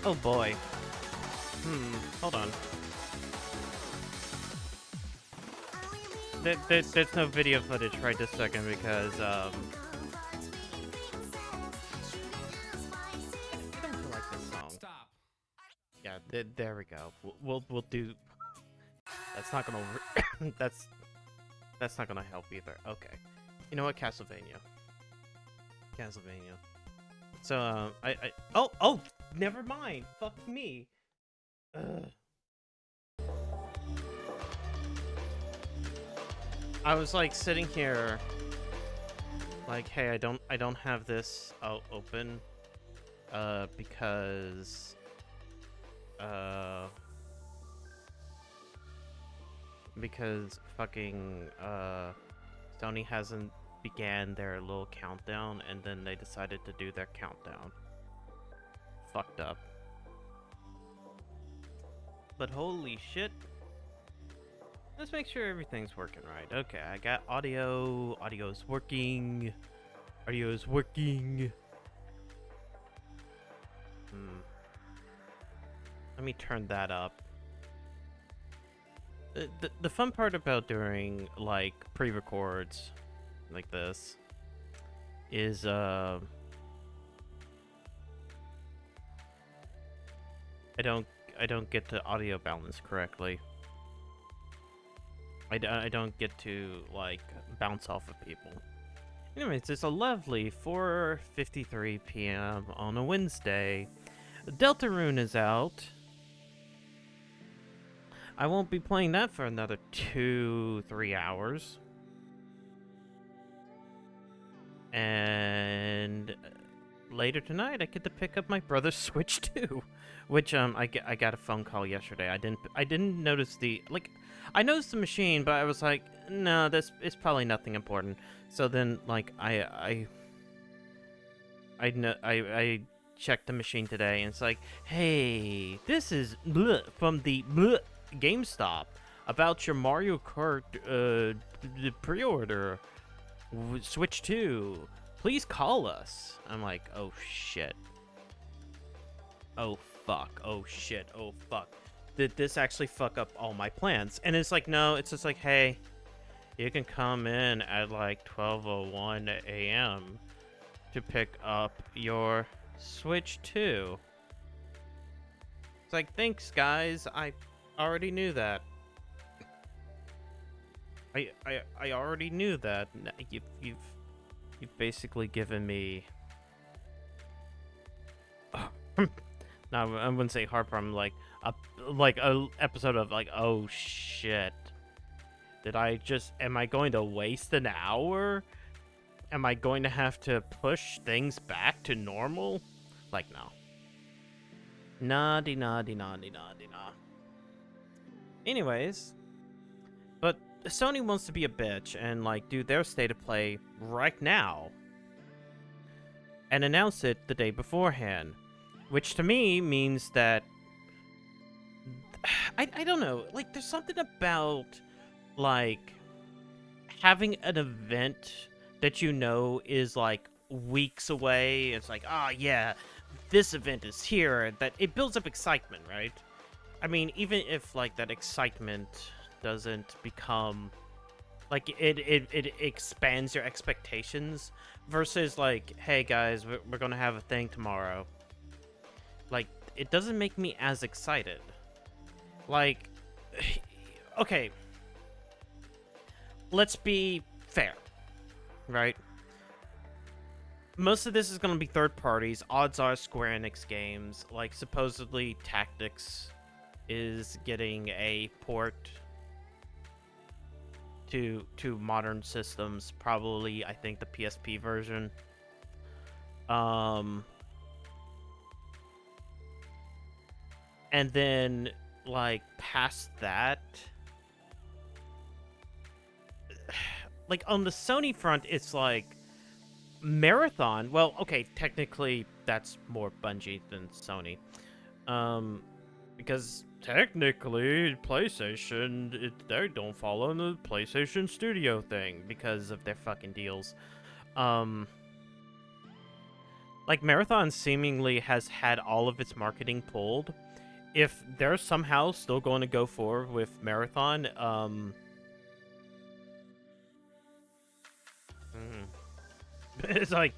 Oh boy. Hold on. There's no video footage right this second because, I don't feel like this song. Stop. Yeah, there we go. We'll do. That's not gonna. That's not gonna help either. Okay. You know what? Castlevania. So oh never mind. Fuck me. Ugh. I was like sitting here, like, hey, I don't have this open, because, fucking, Sony hasn't began their little countdown, and then they decided to do their countdown. Fucked up. But holy shit. Let's make sure everything's working right. Okay, I got audio. Audio's working. Audio's working. Let me turn that up. The fun part about doing, like, pre-records like this is, I don't get the audio balance correctly. I don't get to, like, bounce off of people. Anyways, it's a lovely 4:53 p.m. on a Wednesday. Deltarune is out. I won't be playing that for another 2-3 hours. And later tonight, I get to pick up my brother's Switch 2, which I got a phone call yesterday. I didn't notice the, like, I noticed the machine, but I was like, no, it's probably nothing important. So then, like, I checked the machine today, and it's like, hey, this is from the GameStop about your Mario Kart the pre-order Switch 2. Please call us. I'm like, oh shit. Oh fuck. Oh shit. Oh fuck. Did this actually fuck up all my plans? And it's like, no, it's just like, hey, you can come in at like 12:01 a.m. to pick up your Switch 2. It's like, thanks guys, I already knew that. I already knew that. You've basically given me no, I wouldn't say hard problem, like a episode of like, oh shit. Am I going to waste an hour? Am I going to have to push things back to normal? Like, no. Nah. Anyways, but Sony wants to be a bitch and, like, do their state of play right now. And announce it the day beforehand. Which to me means that I don't know, like, there's something about, like, having an event that you know is, like, weeks away. It's like, oh yeah, this event is here, that it builds up excitement, right? I mean, even if, like, that excitement doesn't become, like, it expands your expectations versus, like, hey guys, we're gonna have a thing tomorrow. Like, it doesn't make me as excited. Like, okay, let's be fair, right? Most of this is going to be third parties. Odds are Square Enix games. Like, supposedly Tactics is getting a port to modern systems. Probably, I think, the PSP version. And then, like, past that, like, on the Sony front, it's like Marathon. Well, okay, technically that's more Bungie than Sony, because technically PlayStation, they don't follow the PlayStation Studio thing because of their fucking deals. Like, Marathon seemingly has had all of its marketing pulled. If they're somehow still going to go forward with Marathon, it's like,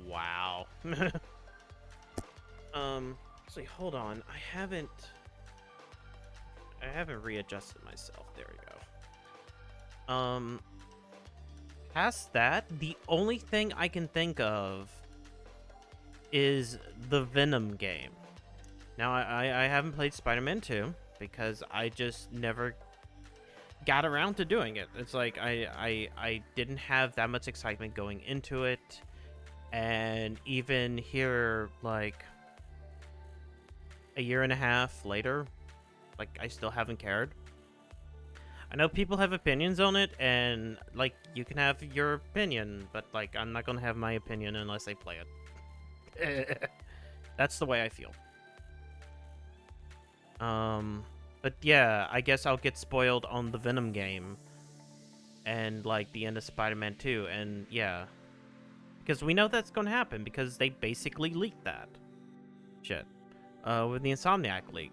wow. So hold on, I haven't readjusted myself. There we go. Past that, the only thing I can think of is the Venom game. Now, I haven't played Spider-Man 2 because I just never got around to doing it. It's like I didn't have that much excitement going into it, and even here, like a year and a half later, like I still haven't cared. I know people have opinions on it, and like you can have your opinion, but like I'm not gonna have my opinion unless I play it. That's the way I feel. But yeah, I guess I'll get spoiled on the Venom game and like the end of Spider-Man 2, and yeah, because we know that's gonna happen because they basically leaked that shit with the Insomniac leak,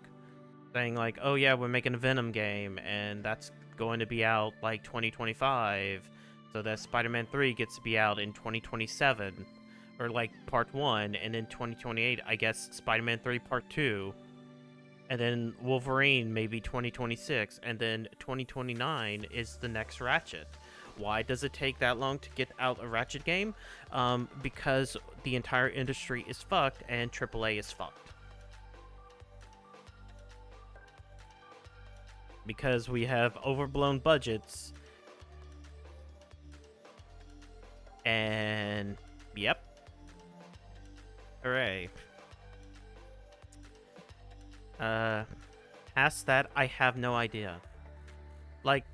saying like, oh yeah, we're making a Venom game and that's going to be out like 2025, so that Spider-Man 3 gets to be out in 2027, or like part 1, and then 2028 I guess Spider-Man 3 part 2, and then Wolverine maybe 2026, and then 2029 is the next Ratchet. Why does it take that long to get out a Ratchet game? Because the entire industry is fucked and AAA is fucked. Because we have overblown budgets. And yep. Hooray. Past that, I have no idea. Like,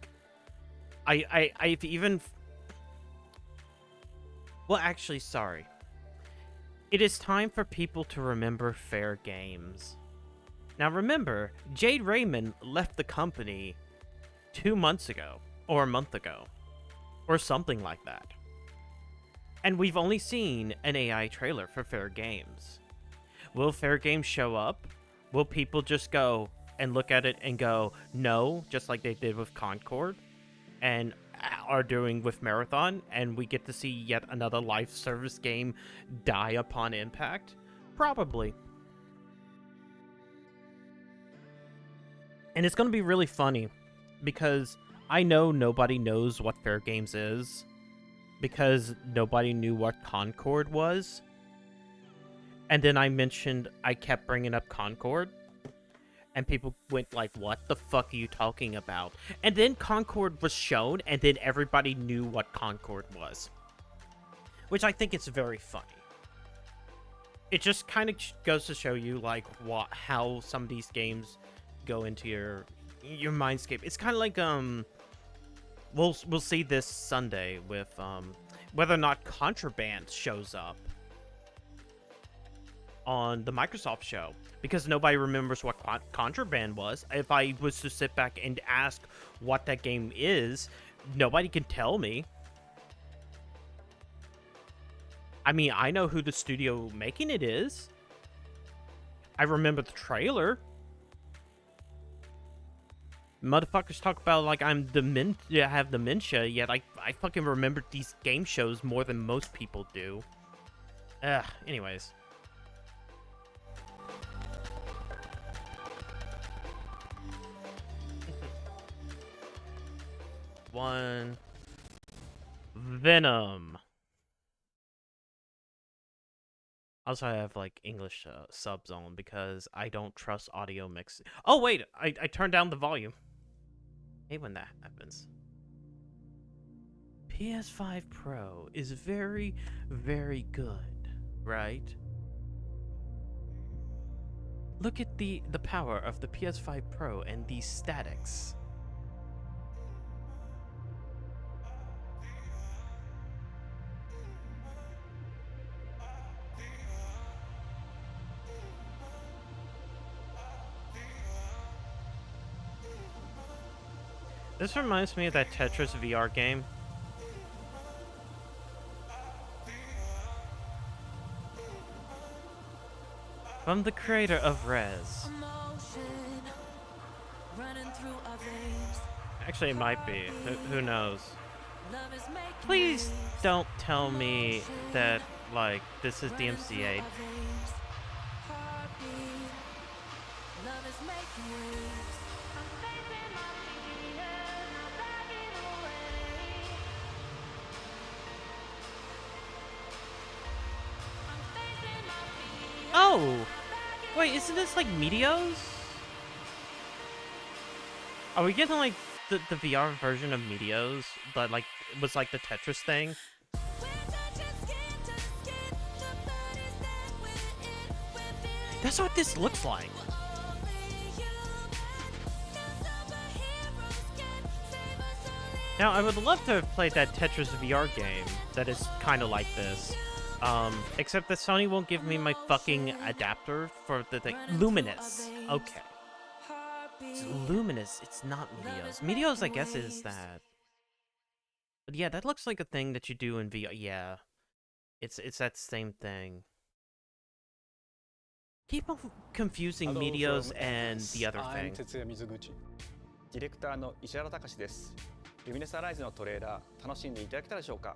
I've even... Well, actually, sorry. It is time for people to remember fair games. Now remember, Jade Raymond left the company 2 months ago, or a month ago, or something like that. And we've only seen an AI trailer for Fair Games. Will Fair Games show up? Will people just go and look at it and go, no, just like they did with Concord and are doing with Marathon, and we get to see yet another live service game die upon impact? Probably. And it's going to be really funny because I know nobody knows what Fair Games is because nobody knew what Concord was. And then I kept bringing up Concord, and people went like, what the fuck are you talking about? And then Concord was shown, and then everybody knew what Concord was. Which I think is very funny. It just kind of goes to show you like how some of these games go into your mindscape. It's kind of like we'll see this Sunday with whether or not Contraband shows up on the Microsoft show, because nobody remembers what Contraband was. If I was to sit back and ask what that game is, nobody can tell me. I mean, I know who the studio making it is. I remember the trailer. Motherfuckers talk about like I have dementia, yet I fucking remember these game shows more than most people do. Anyways. One. Venom. Also, I have like English subs on because I don't trust audio mix. Oh wait, I turned down the volume. I hate when that happens. PS5 Pro is very, very good, right? Look at the power of the PS5 Pro and these statics. This reminds me of that Tetris VR game. From the creator of Rez. Actually, it might be. Who knows? Please don't tell me that, like, this is DMCA. Oh! Wait, isn't this like Meteos? Are we getting like the VR version of Meteos that like was like the Tetris thing? That's what this looks like. Now, I would love to have played that Tetris VR game that is kind of like this. Except that Sony won't give me my fucking adapter for the thing. Luminous. Okay. It's Luminous. It's not Meteos. Meteos, I guess, is that. But yeah, that looks like a thing that you do in VR. Yeah. It's that same thing. Keep on confusing Meteos and the other thing. ディレクターの石原隆です。ルミネスアライズのトレーラー楽しんでいただけたでしょうか。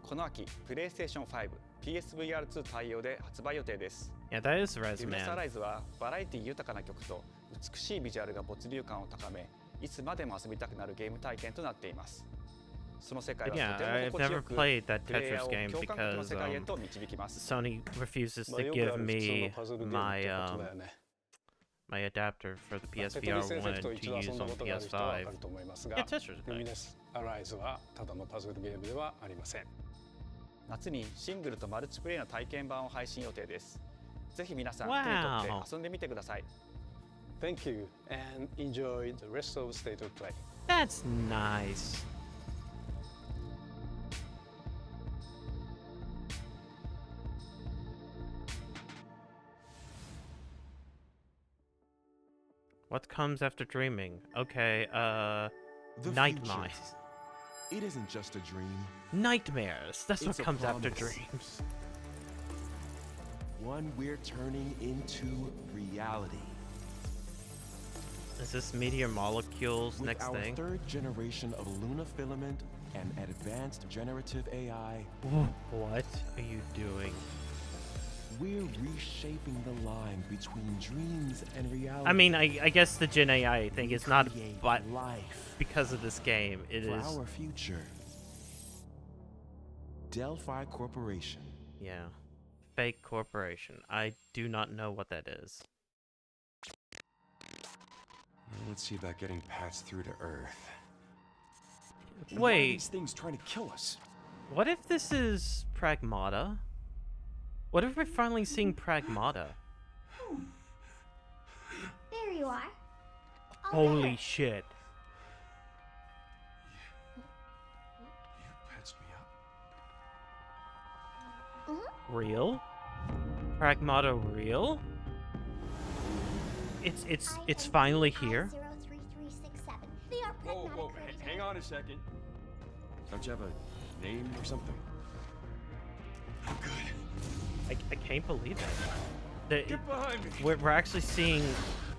この秋、PlayStation 5、PSVR2 対応で発売予定です。Yeah, that is Rez, ルミネスア man. ライズはバラエティ豊かな曲と美しいビジュアルが没入感を高め、いつまでも遊びたくなるゲーム体験となっています。その世界は Yeah, とても I've 心地 never よく、 played that プレイヤ Tetris ーを game 共感覚の because 世界へと導きます。 Sony refuses to give me my adapter for the PSVR 1 to use on PS5. Yeah, Tetris is ルミネ nice. スアライズはただのパズルゲームではありません。夏にシングルとマルチプレイの体験版を配信予定です。ぜひ皆さん Wow. 手に取って遊んでみてください。Thank you and enjoy the rest of State of Play. That's nice. What comes after dreaming? Okay, The nightmares. future. It isn't just a dream. Nightmares. That's It's what a comes after promise. dreams. One we're turning into reality. Is this Meteor Molecules With next our thing? third generation of Luna filament and advanced generative AI, What are you doing? we're reshaping the line between dreams and reality. I mean, I guess the Gen AI thing is not Create but life because of this game. It for is, our future. Delphi Corporation. yeah. Fake corporation. I do not know what that is. Let's see about getting passed through to Earth. Why are Wait, these things trying to kill us? what if this is Pragmata? What if we're finally seeing Pragmata? There you are. Holy shit. You patched me up. Real? Pragmata real? It's finally here. 03367. They are Whoa, pragmatic whoa, creatures. hang on a second. Don't you have a name or something? I'm good. I can't believe it. The- Get behind me. we're actually seeing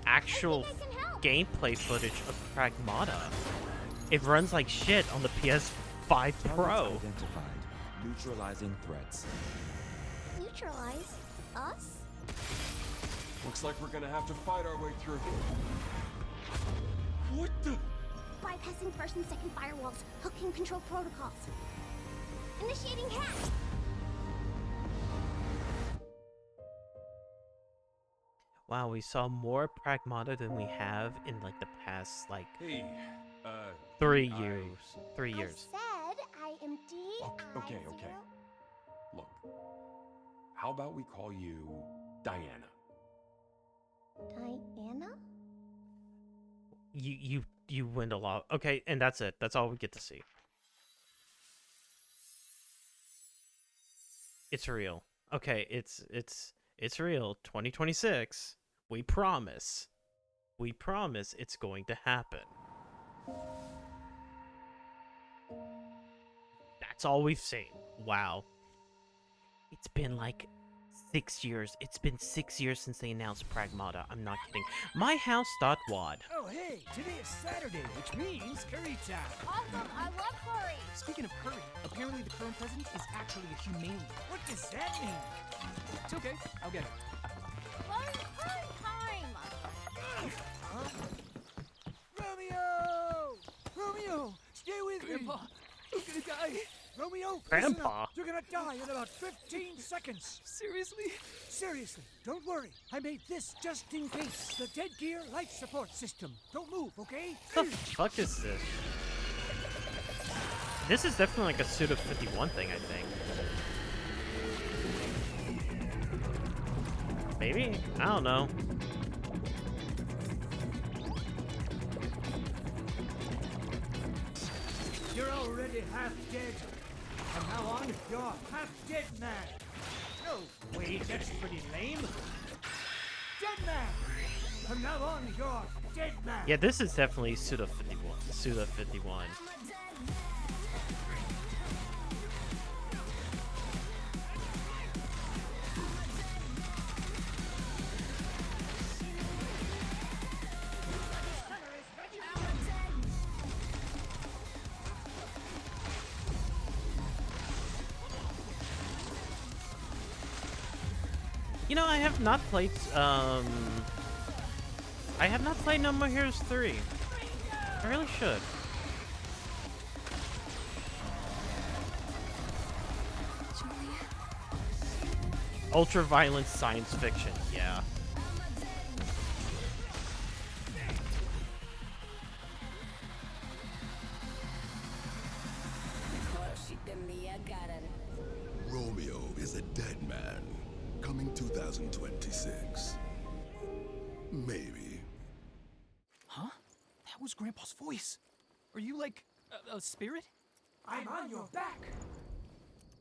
actual I think I can help. gameplay footage of Pragmata. It runs like shit on the PS5 Pro. Identified. Neutralizing threats. Neutralize us? Looks like we're gonna have to fight our way through. What the? Bypassing first and second firewalls. Hooking control protocols. Initiating hack. Wow, we saw more Pragmata than we have in like the past like Hey, 3 I- years. 3 years. I said I am D. Okay. Look, how about we call you Diana? Diana? You went a lot. Okay, and that's it. That's all we get to see. It's real. Okay, it's real. 2026. We promise. We promise it's going to happen. That's all we've seen. Wow. It's been like 6 years. It's been 6 years since they announced Pragmata. I'm not kidding. MyHouse.wad. Oh, hey, today is Saturday, which means curry time. Awesome, I love curry. Speaking of curry, apparently the current president is actually a humane. What does that mean? It's okay, I'll get it. Curry time. Romeo! Romeo, stay with Grandpa, I'm gonna die. me. Romeo, Grandpa. listen up. You're gonna die in about 15 seconds. Seriously? Seriously, don't worry. I made this just in case. The dead gear life support system. Don't move, okay? What the fuck is this? This is definitely like a Suda 51 thing, I think. Maybe? I don't know. You're already half dead. From now on, you're half dead man. No, wait, that's pretty lame. Dead man. From now on, you're dead man. Yeah, this is definitely Suda 51. Suda 51. You know, I have not played, I have not played No More Heroes 3. I really should. Ultra-violent science fiction, yeah. Romeo is a dead man. Coming 2026. Maybe. Huh? That was Grandpa's voice. Are you like a spirit? I'm on your back.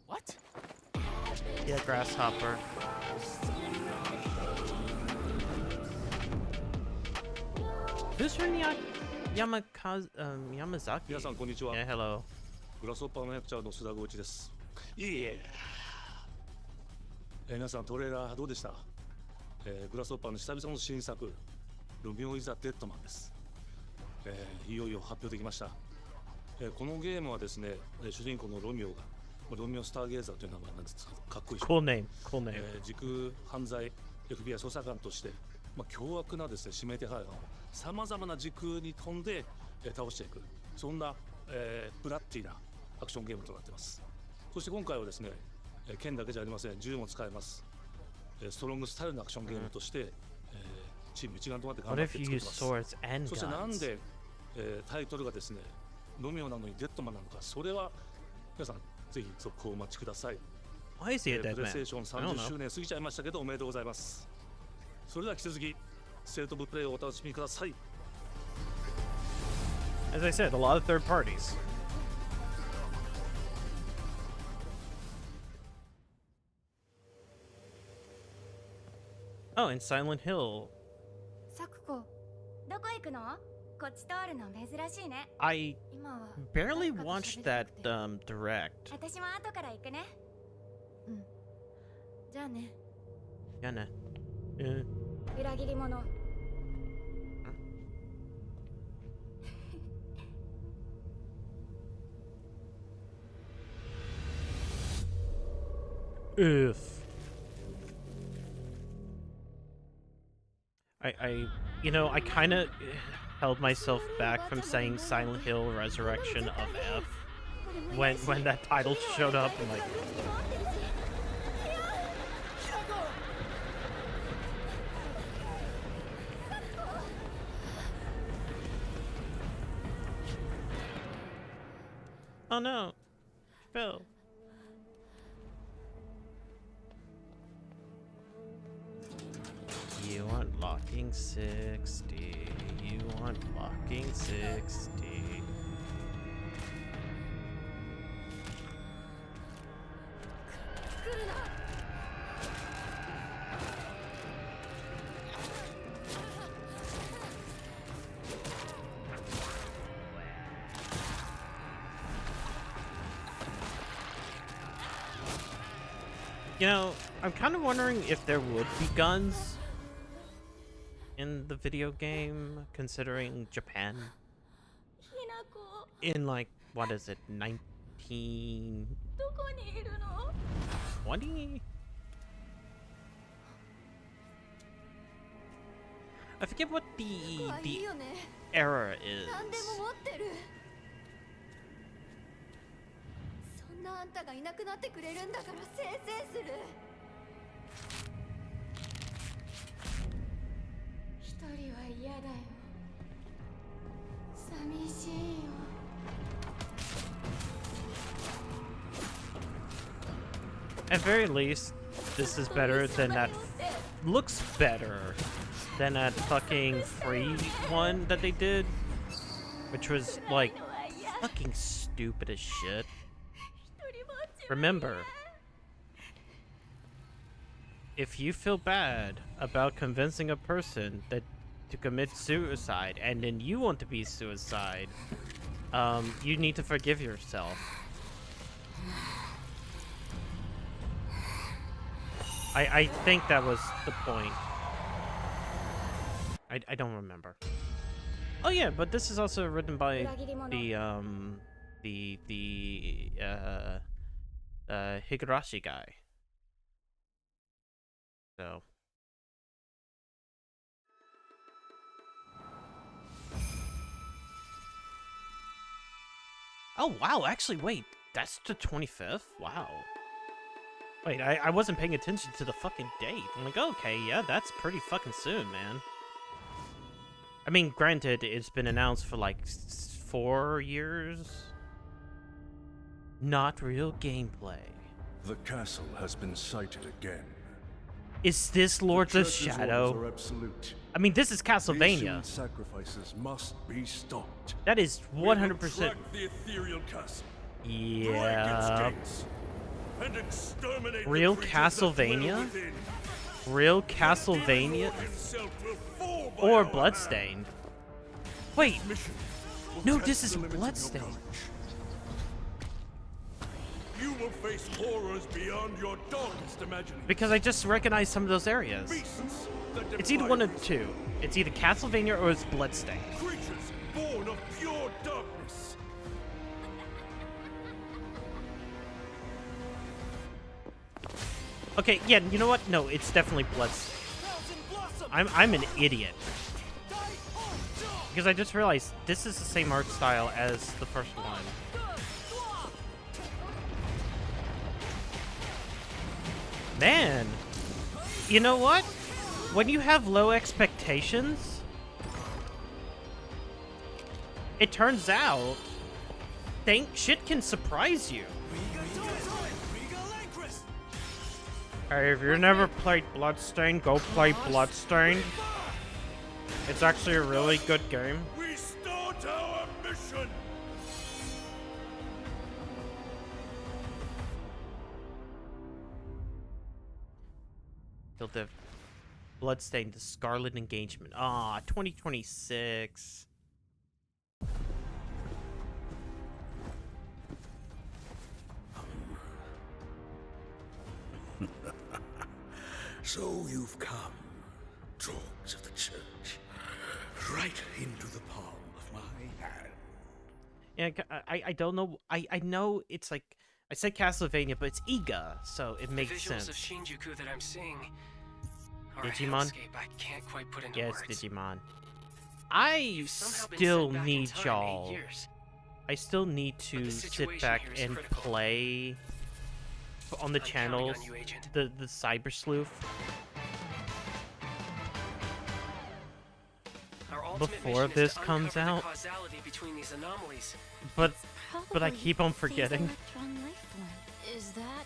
What? Yeah, Grasshopper. Who's from Yamazaki? 皆さんこんにちは。 Yeah, hello. グラスホッパーの役者の須田剛一です。いえ。皆さんトレーラーどうでした？グラスホッパーの久々の新作、ロミオ・イザ・デッドマンです。いよいよ発表できました。このゲームはですね、主人公のロミオが、ロミオ・スターゲーザーという名前なんですが、かっこいいでしょ。 Cool name, cool name. 時空犯罪 FBI 捜査官として、凶悪なですね、指名手配犯をさまざまな時空に飛んで、倒していく、そんな、ブラッディなアクションゲームとなっています。そして今回はですね、剣だけじゃありません、銃も使えます。ストロングスタイルのアクションゲームとして、チーム一丸となって頑張って作ってます。そしてなんで、タイトルがですね、ロミオなのにデッドマンなのか、それは皆さんぜひ続行をお待ちください。Why is he a dead man? プレイステーション30周年過ぎちゃいましたけどおめでとうございます。それでは引き続きステートオブプレイをお楽しみください。As I said, a lot of third parties. Oh, and Silent Hill. サクコ、どこ行くの？こっち通るの珍しいね。I 今は barely watched that direct. 私も後から行くね。うん。じゃあね。 Yeah, nah. 裏切り者。If you know, I kind of held myself back from saying Silent Hill Resurrection of F when that title showed up. I'm like, oh no, Phil. You want locking 60. You want locking 60. You know, I'm kind of wondering if there would be guns in the video game, considering Japan in like, what is it, 1920? I forget what the era is. そんなあんたがいなくなってくれるんだからせいせいする。一人は嫌だよ。寂しいよ。 At very least, this is better than that. Looks better than that fucking free one that they did, which was like fucking stupid as shit. Remember, if you feel bad about convincing a person that to commit suicide and then you want to be suicide, you need to forgive yourself. I think that was the point. I don't remember. Oh yeah, but this is also written by the Higurashi guy. So. Oh wow, actually wait, that's the 25th? Wow. Wait, I wasn't paying attention to the fucking date. I'm like, okay, yeah, that's pretty fucking soon, man. I mean, granted, it's been announced for like 4 years. Not real gameplay. The castle has been sighted again. Is this Lords of Shadow? I mean, this is Castlevania. Sacrifices must be stopped. That is 100%. The ethereal castle. Yeah. Real Castlevania? Real Castlevania? Or Bloodstained? Wait. No, this is Bloodstained. You will face horrors beyond your darkest imagination. Because I just recognize some of those areas. It's either one of two. It's either Castlevania or it's Bloodstained. Creatures born of pure darkness. Okay, yeah, you know what? No, it's definitely Bloodstained. I'm an idiot. Because I just realized this is the same art style as the first one. Man, you know what? When you have low expectations, it turns out shit can surprise you. Hey, if you've never played Bloodstained, go play Bloodstained. It's actually a really good game. We start our mission. The Bloodstained, the Scarlet Engagement. Ah, 2026. So you've come, dogs of the church, right into the palm of my hand. Yeah, I don't know. I know it's like I said Castlevania, but it's Iga, so it makes sense. The visuals of Shinjuku that I'm seeing are Digimon? a hellscape I can't quite put into Yes, words. Digimon. I still need y'all. I still need to sit back and play on the channels the Cyber Sleuth before this comes out. But I keep on forgetting.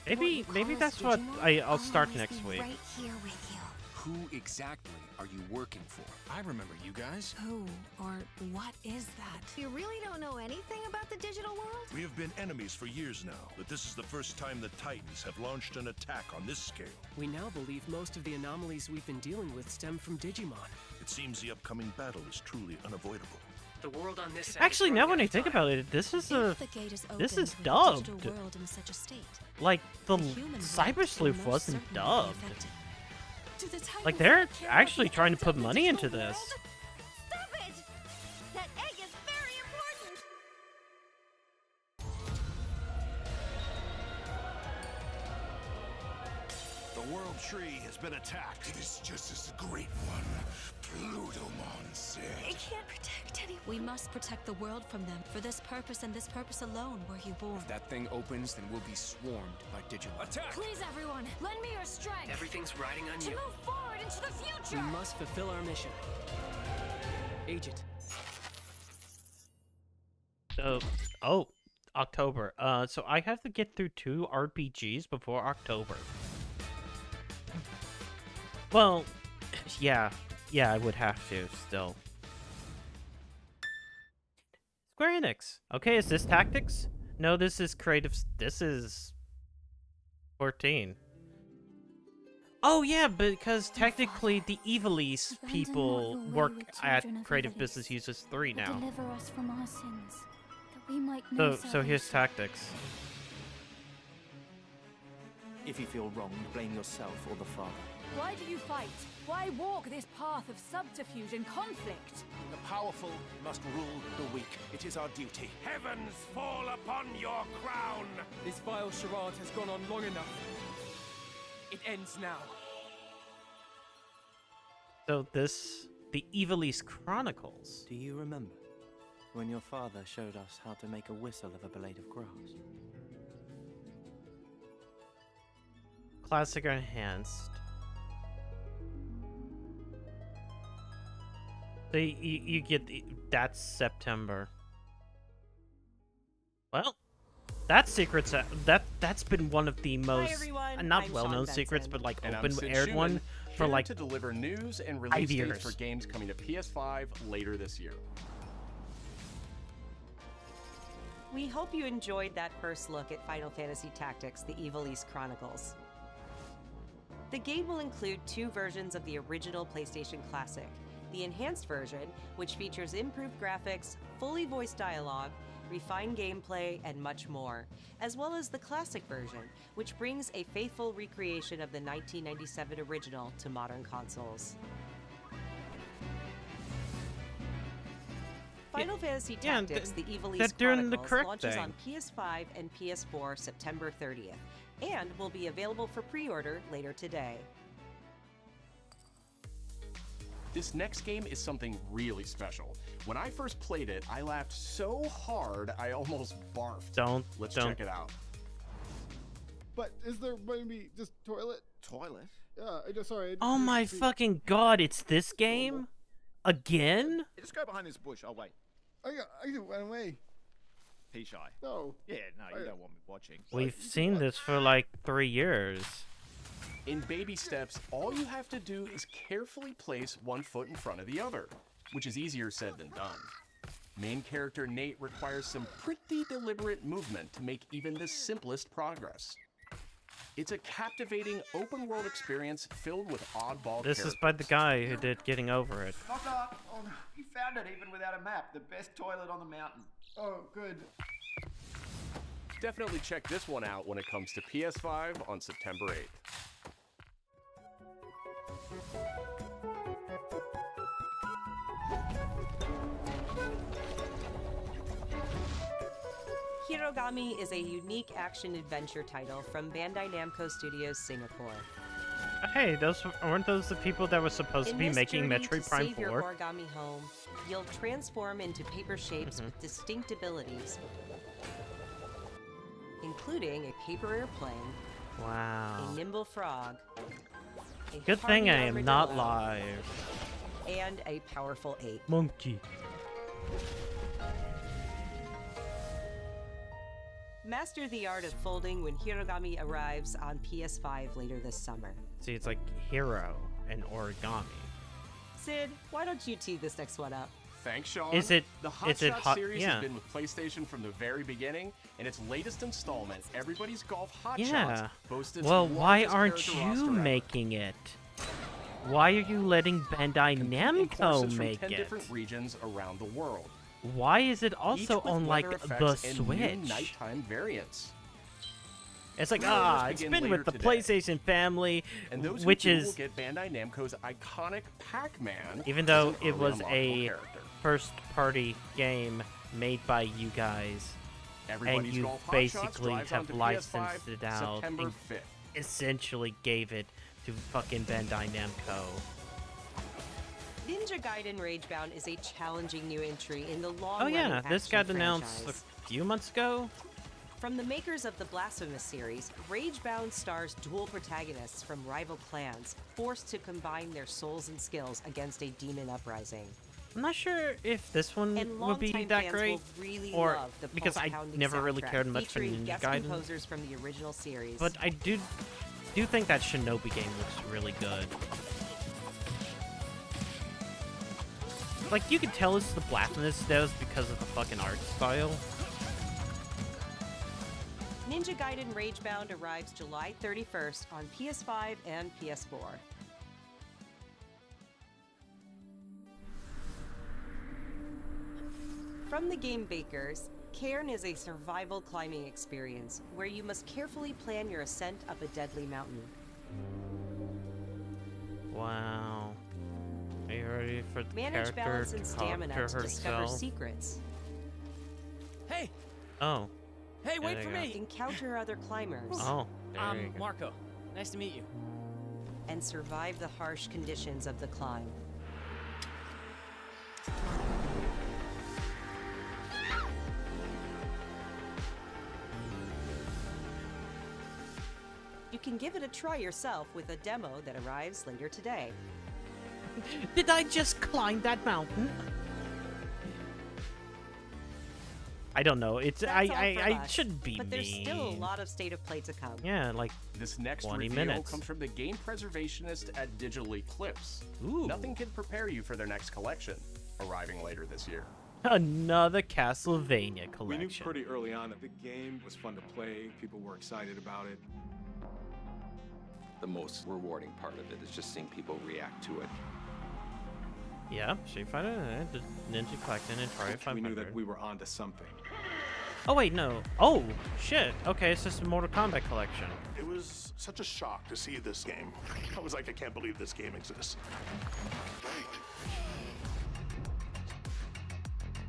Maybe that's what I'll start next week. Right here with you. Who exactly are you working for? I remember you guys. Who or what is that? You really don't know anything about the digital world? We have been enemies for years now, but this is the first time the Titans have launched an attack on this scale. We now believe most of the anomalies we've been dealing with stem from Digimon. It seems the upcoming battle is truly unavoidable. The world on this side Actually, is now growing when I out of think time. about it, this is If the gate is opened this is for the dubbed. digital world in such a state, Like the human Cyber race will Sleuth most wasn't certainly be dubbed. affected. Do the Titans Like they're not care actually about the trying to end put of the money into digital this. world? Stop it! That egg is very important! The World Tree has been attacked. It is just as the Great One, Plutomon, said. It can't protect anyone. We must protect the world from them. For this purpose and this purpose alone were you born. If that thing opens, then we'll be swarmed by digital. Attack! Please, everyone, lend me your strength. Everything's riding on to you. move forward into the We future. must fulfill our mission. Agent, So, October. So I have to get through 2 RPGs before October. Well, yeah, I would have to still. Square Enix. Okay, is this Tactics? No, this is Creative. This is 14. Oh yeah, because technically the Evilise people work at Creative Business Users 3 now. Deliver us from our sins, that we might know So here's Tactics. If you feel wronged, blame yourself or the Father. Why do you fight? Why walk this path of subterfuge and conflict? The powerful must rule the weak. It is our duty. Heavens fall upon your crown! This vile charade has gone on long enough. It ends now. So the Evilise Chronicles. Do you remember when your father showed us how to make a whistle of a blade of grass? Classic or Enhanced. So you get that's September. Well, that secret's that's been one of the most not well-known secrets, but like And I'm open Sid aired Schumann, one for here like to deliver news and 5 release dates years. for games coming to PS5 later this year. We hope you enjoyed that first look at Final Fantasy Tactics: The Evilise Chronicles. The game will include 2 versions of the original PlayStation Classic. The enhanced version, which features improved graphics, fully voiced dialogue, refined gameplay, and much more, as well as the classic version, which brings a faithful recreation of the 1997 original to modern consoles. Final Fantasy yeah, Tactics: The Evilise they're doing the Chronicles correct launches thing. on PS5 and PS4 September 30th, and will be available for pre-order later today. This next game is something really special. When I first played it, I laughed so hard I almost barfed. Let's check it out. But is there maybe just toilet? Toilet? Yeah, I just sorry. Oh my fucking god, it's this game? Again? Just go behind this bush. I'll wait. I went away. Pea shy. No. Yeah, no, you don't want me watching. We've seen this for like 3 years. In baby steps, all you have to do is carefully place one foot in front of the other, which is easier said than done. Main character Nate requires some pretty deliberate movement to make even the simplest progress. It's a captivating open-world experience filled with oddball This characters. is by the guy who did Getting Over It. Knocker! Oh no, you found it even without a map. The best toilet on the mountain. Oh, good. Definitely check this one out when it comes to PS5 on September 8th. Hirogami is a unique action-adventure title from Bandai Namco Studios Singapore. Hey, weren't those the people that were supposed to be In this making journey Metroid to Prime save your 4? origami home, you'll transform into paper shapes with distinct abilities, including a paper airplane, Wow. a nimble frog, a Good thing I hardy am not armadillo, live. and a powerful ape. Monkey. Master the art of folding when Hirogami arrives on PS5 later this summer. See, it's like Hero and Origami. Sid, why don't you tee this next one up? Thanks, Sean. Is it- the is it Hot Shot hot- series yeah. has been with PlayStation from the very beginning, and its latest installment, Everybody's Golf Hot Yeah. Shots, boasts its Well, why largest aren't character you roster ever. making it? Why are you letting Bandai In Namco courses from make 10 it? different regions around the world. why is it each also with on like weather the effects and new Switch? nighttime variants. It's like, Pre-orders it's begin been later with the today. PlayStation family, And those which who do is, will get Bandai Namco's iconic Pac-Man. even as though an it early was unlockable a character. first-party game made by you guys, and Everybody's you Golf Hotshots basically drives have onto licensed PS5 it out September and 5th. essentially gave it to fucking Bandai Namco. Ninja Gaiden Ragebound is a challenging new entry in the long Oh yeah, this got announced franchise. a few months ago. From the makers of the Blasphemous series, Ragebound stars dual protagonists from rival clans, forced to combine their souls and skills against a demon uprising. I'm not sure if this one And would be longtime that fans great, will really or love the because I pulse-pounding never really soundtrack cared much for featuring Ninja guest Gaiden. composers from the original series. But I do think that Shinobi game looks really good. Like, you can tell it's the Blasphemous does because of the fucking art style. Ninja Gaiden Ragebound arrives July 31st on PS5 and PS4. From the game bakers, Cairn is a survival climbing experience where you must carefully plan your ascent up a deadly mountain. Wow. Are you ready for the Manage character balance to and talk stamina to to discover herself? secrets. Hey! Oh. Hey, wait there for you go. me! Encounter other climbers. Oh, there I'm you go. Marco. Nice to meet you. And survive the harsh conditions of the climb. You can give it a try yourself with a demo that arrives later today. Did I just climb that mountain? I don't know. It's That's all I from us, shouldn't be but there's mean. still a lot of state of play to come. Yeah, like This next 20 review minutes. comes from the game preservationist at Digital Eclipse. Ooh. Nothing can prepare you for their next collection, arriving later this year. Another Castlevania We collection. knew pretty early on that the game was fun to play. People were excited about it. The most rewarding part of it is just seeing people react to it. Yeah, Street Fighter, Ninja Collection, and Atari 500. We knew that we were onto something. Oh wait, no. Oh shit. Okay, it's just a Mortal Kombat collection. It was such a shock to see this game. I was like, I can't believe this game exists.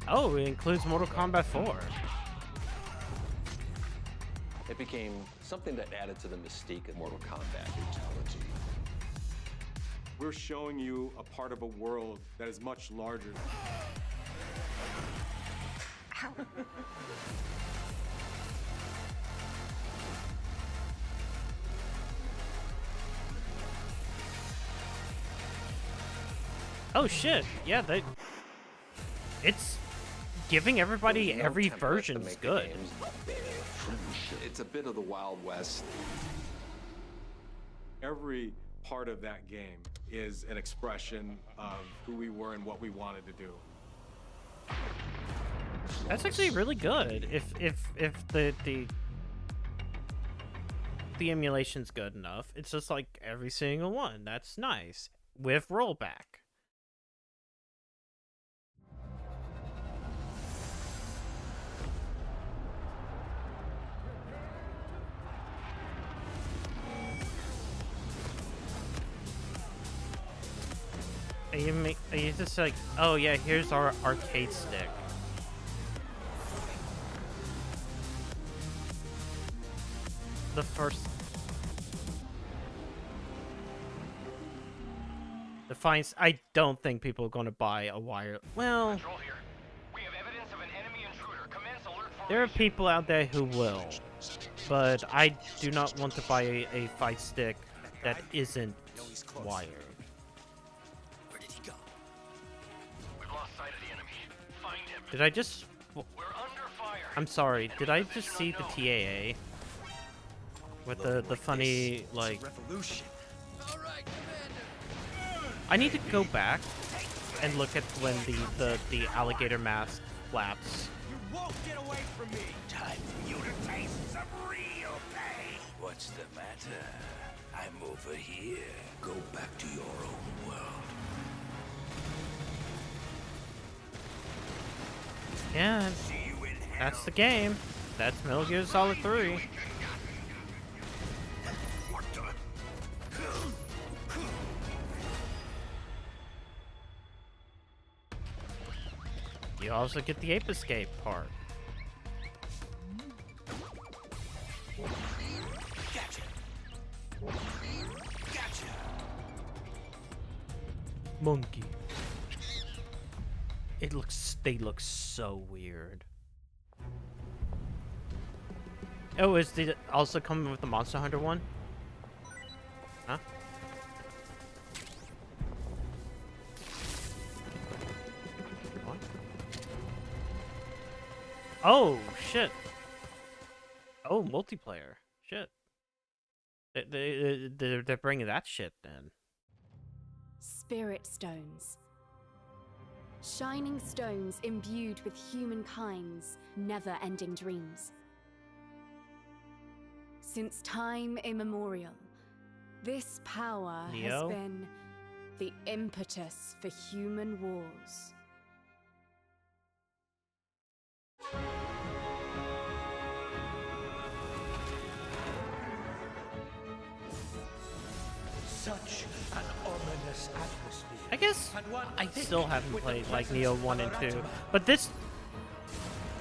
Oh, it includes Mortal Kombat 4. It became something that added to the mystique of Mortal Kombat. Fatality. We're showing you a part of a world that is much larger. Oh shit. Yeah, it's giving everybody There's no every template to version's make the good. games better. It's a bit of the Wild West. Every part of that game is an expression of who we were and what we wanted to do. That's actually really good. If the emulation's good enough, it's just like every single one. That's nice with rollback. Are you just like, oh yeah, here's our arcade stick. The first... The fines, I don't think people are going to buy a wire... Well... There are people out there who will. But I do not want to buy a fight stick that isn't wired. Did I just... I'm sorry, did I just see the TAA? With the funny, like... I need to go back and look at when the alligator mask flaps. You won't get away from me! Time for you to taste some real pain! What's the matter? I'm over here. Go back to your own world. again, that's the game. That's Metal Gear Solid 3. You also get the ape escape part. Gotcha. Gotcha. Monkey. They look so weird. Oh, is it also coming with the Monster Hunter one? Huh? What? Oh, shit. Oh, multiplayer. Shit. They're bringing that shit then. Spirit stones. Shining stones imbued with humankind's never-ending dreams. Since time immemorial, this power Neo? has been the impetus for human wars. Such an ominous atmosphere. I guess I still haven't played like Neo 1 and 2, but this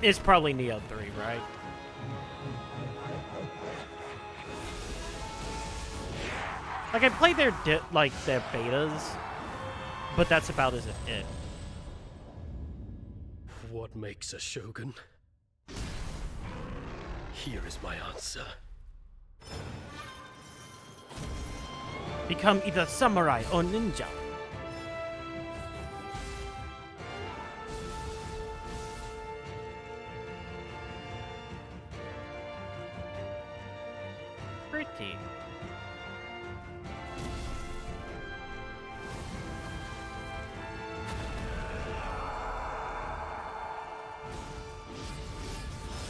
is probably Neo 3, right? Like I played their their betas, but that's about it. What makes a shogun? Here is my answer. Become either samurai or ninja. Pretty.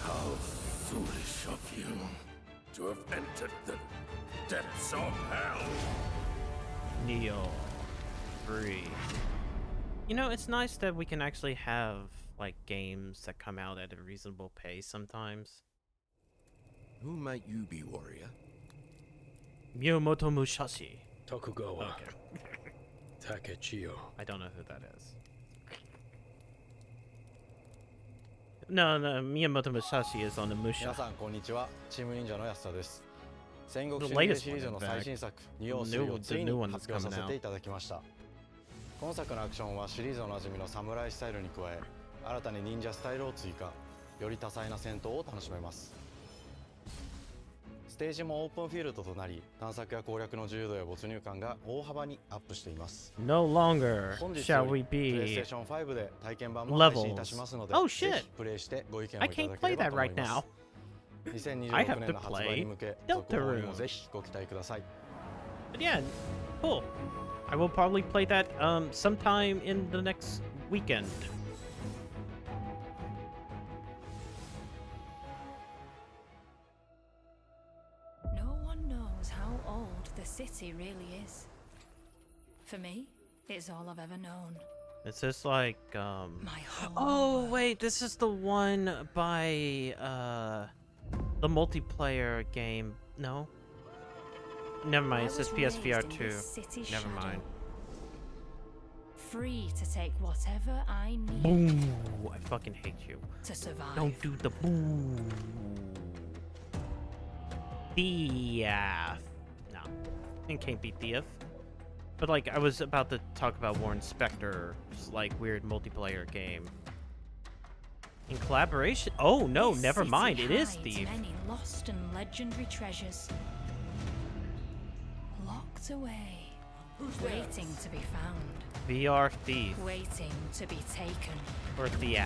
How foolish of you to have entered the depths of hell. Neo 3. You know, it's nice that we can actually have like games that come out at a reasonable pace sometimes. Who might you be, warrior? Miyamoto Musashi. Tokugawa. Okay. Takechiyo. I don't know who that is. No, Miyamoto Musashi is on the Musha. 皆さんこんにちは。チーム忍者の安田です。戦国 The シリー latest ズシリーズの one, in 最 fact. 新作ニオ The 3 new- をつい the に new one 発 that's 表さ coming せて out. いただきました。今作のアクションはシリーズおなじみの侍スタイルに加え、新たに忍者スタイルを追加、より多彩な戦闘を楽しめます。ステージもオープンフィールドとなり、探索や攻略の自由度や没入感が大幅にアップしています。 No longer 本日 shall よ we り be PlayStation 5で体験版も配信いたしますので、 levels. Oh ぜ shit! ひプレイしてご意見を I いただ can't けれ play ば that と思い right ま now. す。 I 2026 have 年 to の発売 play に向け、続報にも Deltarune. ぜひご期待ください。 But yeah, cool. I will probably play that sometime in the next weekend. No one knows how old the city really is. For me, it's all I've ever known. Is this like My whole Oh wait, this is the one by the multiplayer game. No? Never mind, it says PSVR 2. Never mind. Free to take whatever I need Boo! I fucking hate you. to survive. Don't do the boo. Thief. No. It can't be Thief. But like, I was about to talk about Warren Spector's like weird multiplayer game. In collaboration? Oh no, This never city mind. It is hides Thief. Many lost and legendary treasures. Locked away. Waiting to be found. VR Thief. Waiting to be taken. Or Thief.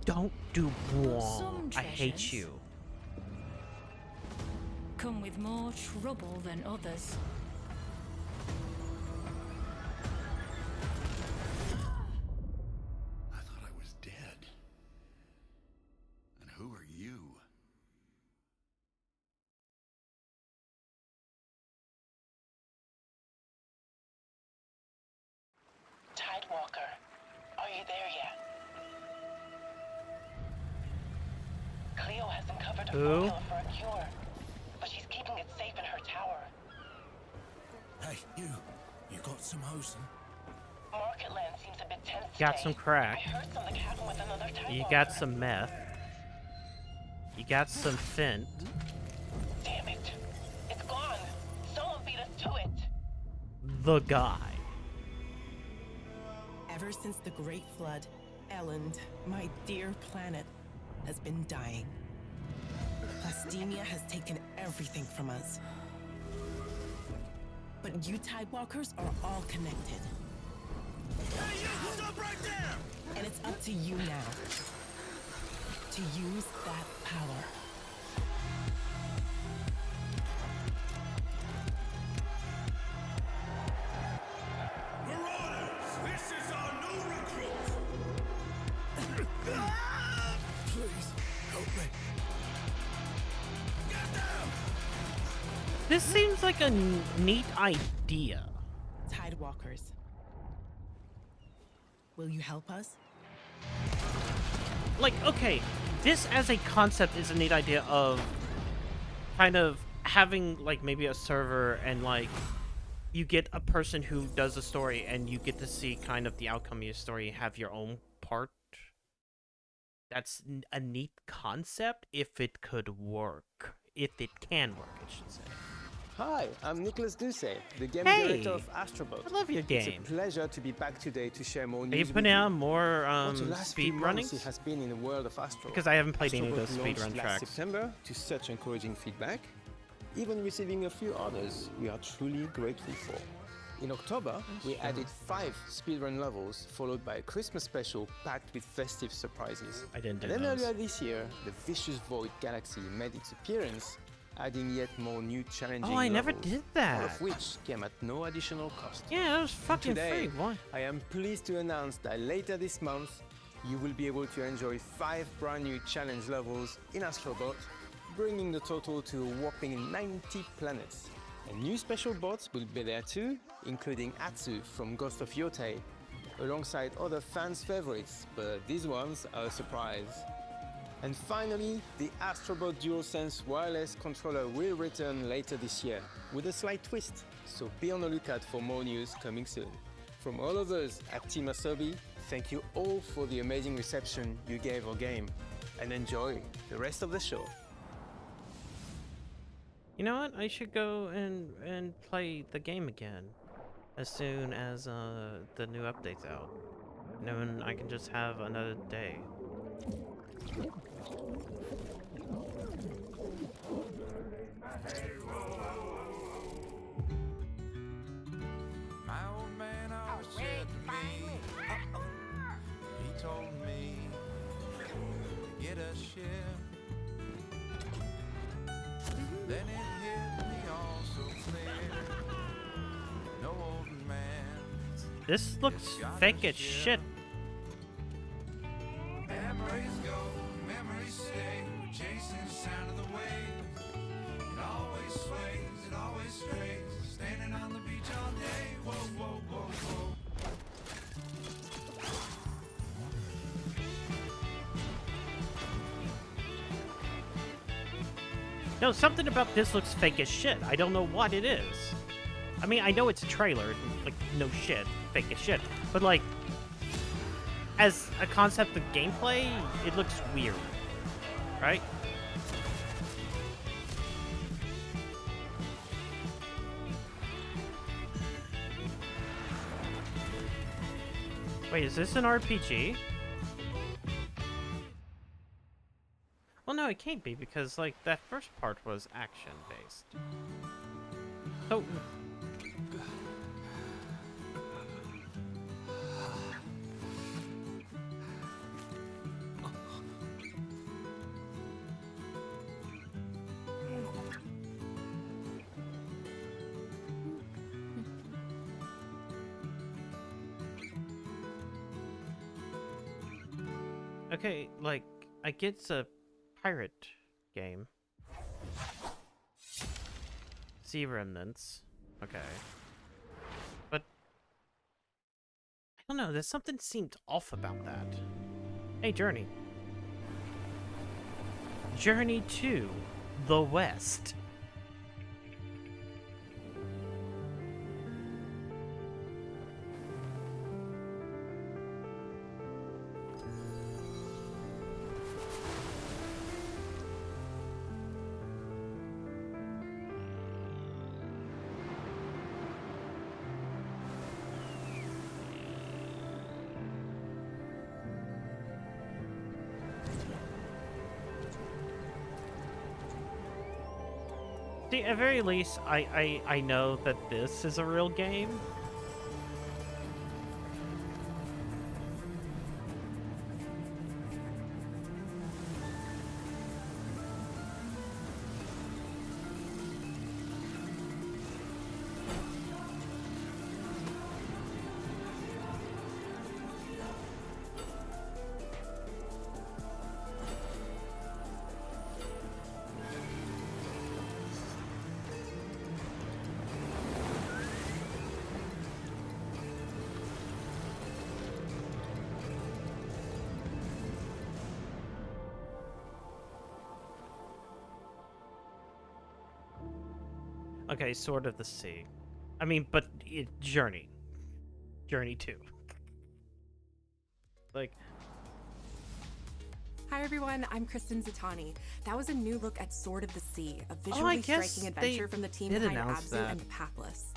Don't do wrong. Some I hate treasures you. come with more trouble than others. I thought I was dead. And who are you? Tidewalker, are you there yet? uncovered a Who? formula for a cure, but she's keeping it safe in her tower. Hey, you got some hosen? Market land seems a bit tense Got today. some crack. I heard something happened with another time You walker. got some meth. You got some fent. Damn it. It's gone. Someone beat us to it. The guy. Ever since the Great Flood, Elland, my dear planet, has been dying. Plastemia has taken everything from us. But you Tidewalkers are all connected. Hey, you! Stop right there! And it's up to you now to use that power. Marauders! This is our new recruit! Please, help me. Get down! This seems like a neat idea. Tidewalkers, will you help us? Like, okay, this as a concept is a neat idea of kind of having, like, maybe a server and, like, you get a person who does a story and you get to see kind of the outcome of your story, have your own part. That's a neat concept if it could work. If it can work, I should say. Hi, I'm Nicholas Ducey, the game Hey, director of Astrobot. I love your game. It's a pleasure to be back today to share more Are news you with putting you. out more What the last few speed months runnings? it has been in the world of Astro. Because I haven't played any of Astrobot those speedrun launched last tracks. September to such encouraging feedback, even receiving a few orders we are truly grateful for. In October, we added 5 speedrun levels, followed by a Christmas special packed with festive surprises. I didn't do And then those. earlier this year, the Vicious Void Galaxy made its appearance, adding yet more new challenging Oh, I never levels, did all that. of which came at no additional cost. Yeah, that was And fucking today, free. Why? I am pleased to announce that later this month, you will be able to enjoy 5 brand new challenge levels in Astrobot, bringing the total to a whopping 90 planets. And new special bots will be there too, including Atsu from Ghost of Yotei, alongside other fans' favorites, but these ones are a surprise. And finally, the Astrobot DualSense wireless controller will return later this year, with a slight twist, so be on the lookout for more news coming soon. From all of us at Team Asobi, thank you all for the amazing reception you gave our game, and enjoy the rest of the show. You know what? I should go and play the game again as soon as the new update's out. And then I can just have another day. My old man always said to me, he told me to get a ship. Then it hit me all so clear. No old man. This looks fake as shit. Memories go, memories stay. We're chasing the sound of the waves. It always sways, it always strays. Standing on the beach all day. Whoa, whoa, whoa, whoa. No, something about this looks fake as shit. I don't know what it is. I mean, I know it's a trailer, like, no shit, fake as shit. But, like, as a concept of gameplay, it looks weird. Right? Wait, is this an RPG? Well, no, it can't be, because, like, that first part was action-based. So... Okay, like, I get it's a pirate game. Sea Remnants. Okay. But I don't know, there's something seemed off about that. Hey, Journey. Journey to the West. See, at very least, I know that this is a real game. Okay, Sword of the Sea. I mean, but Journey. Journey 2. Like... Hi everyone, I'm Kristen Zatani. That was a new look at Sword of the Sea, a visually striking adventure from the team behind Abzu and Papless.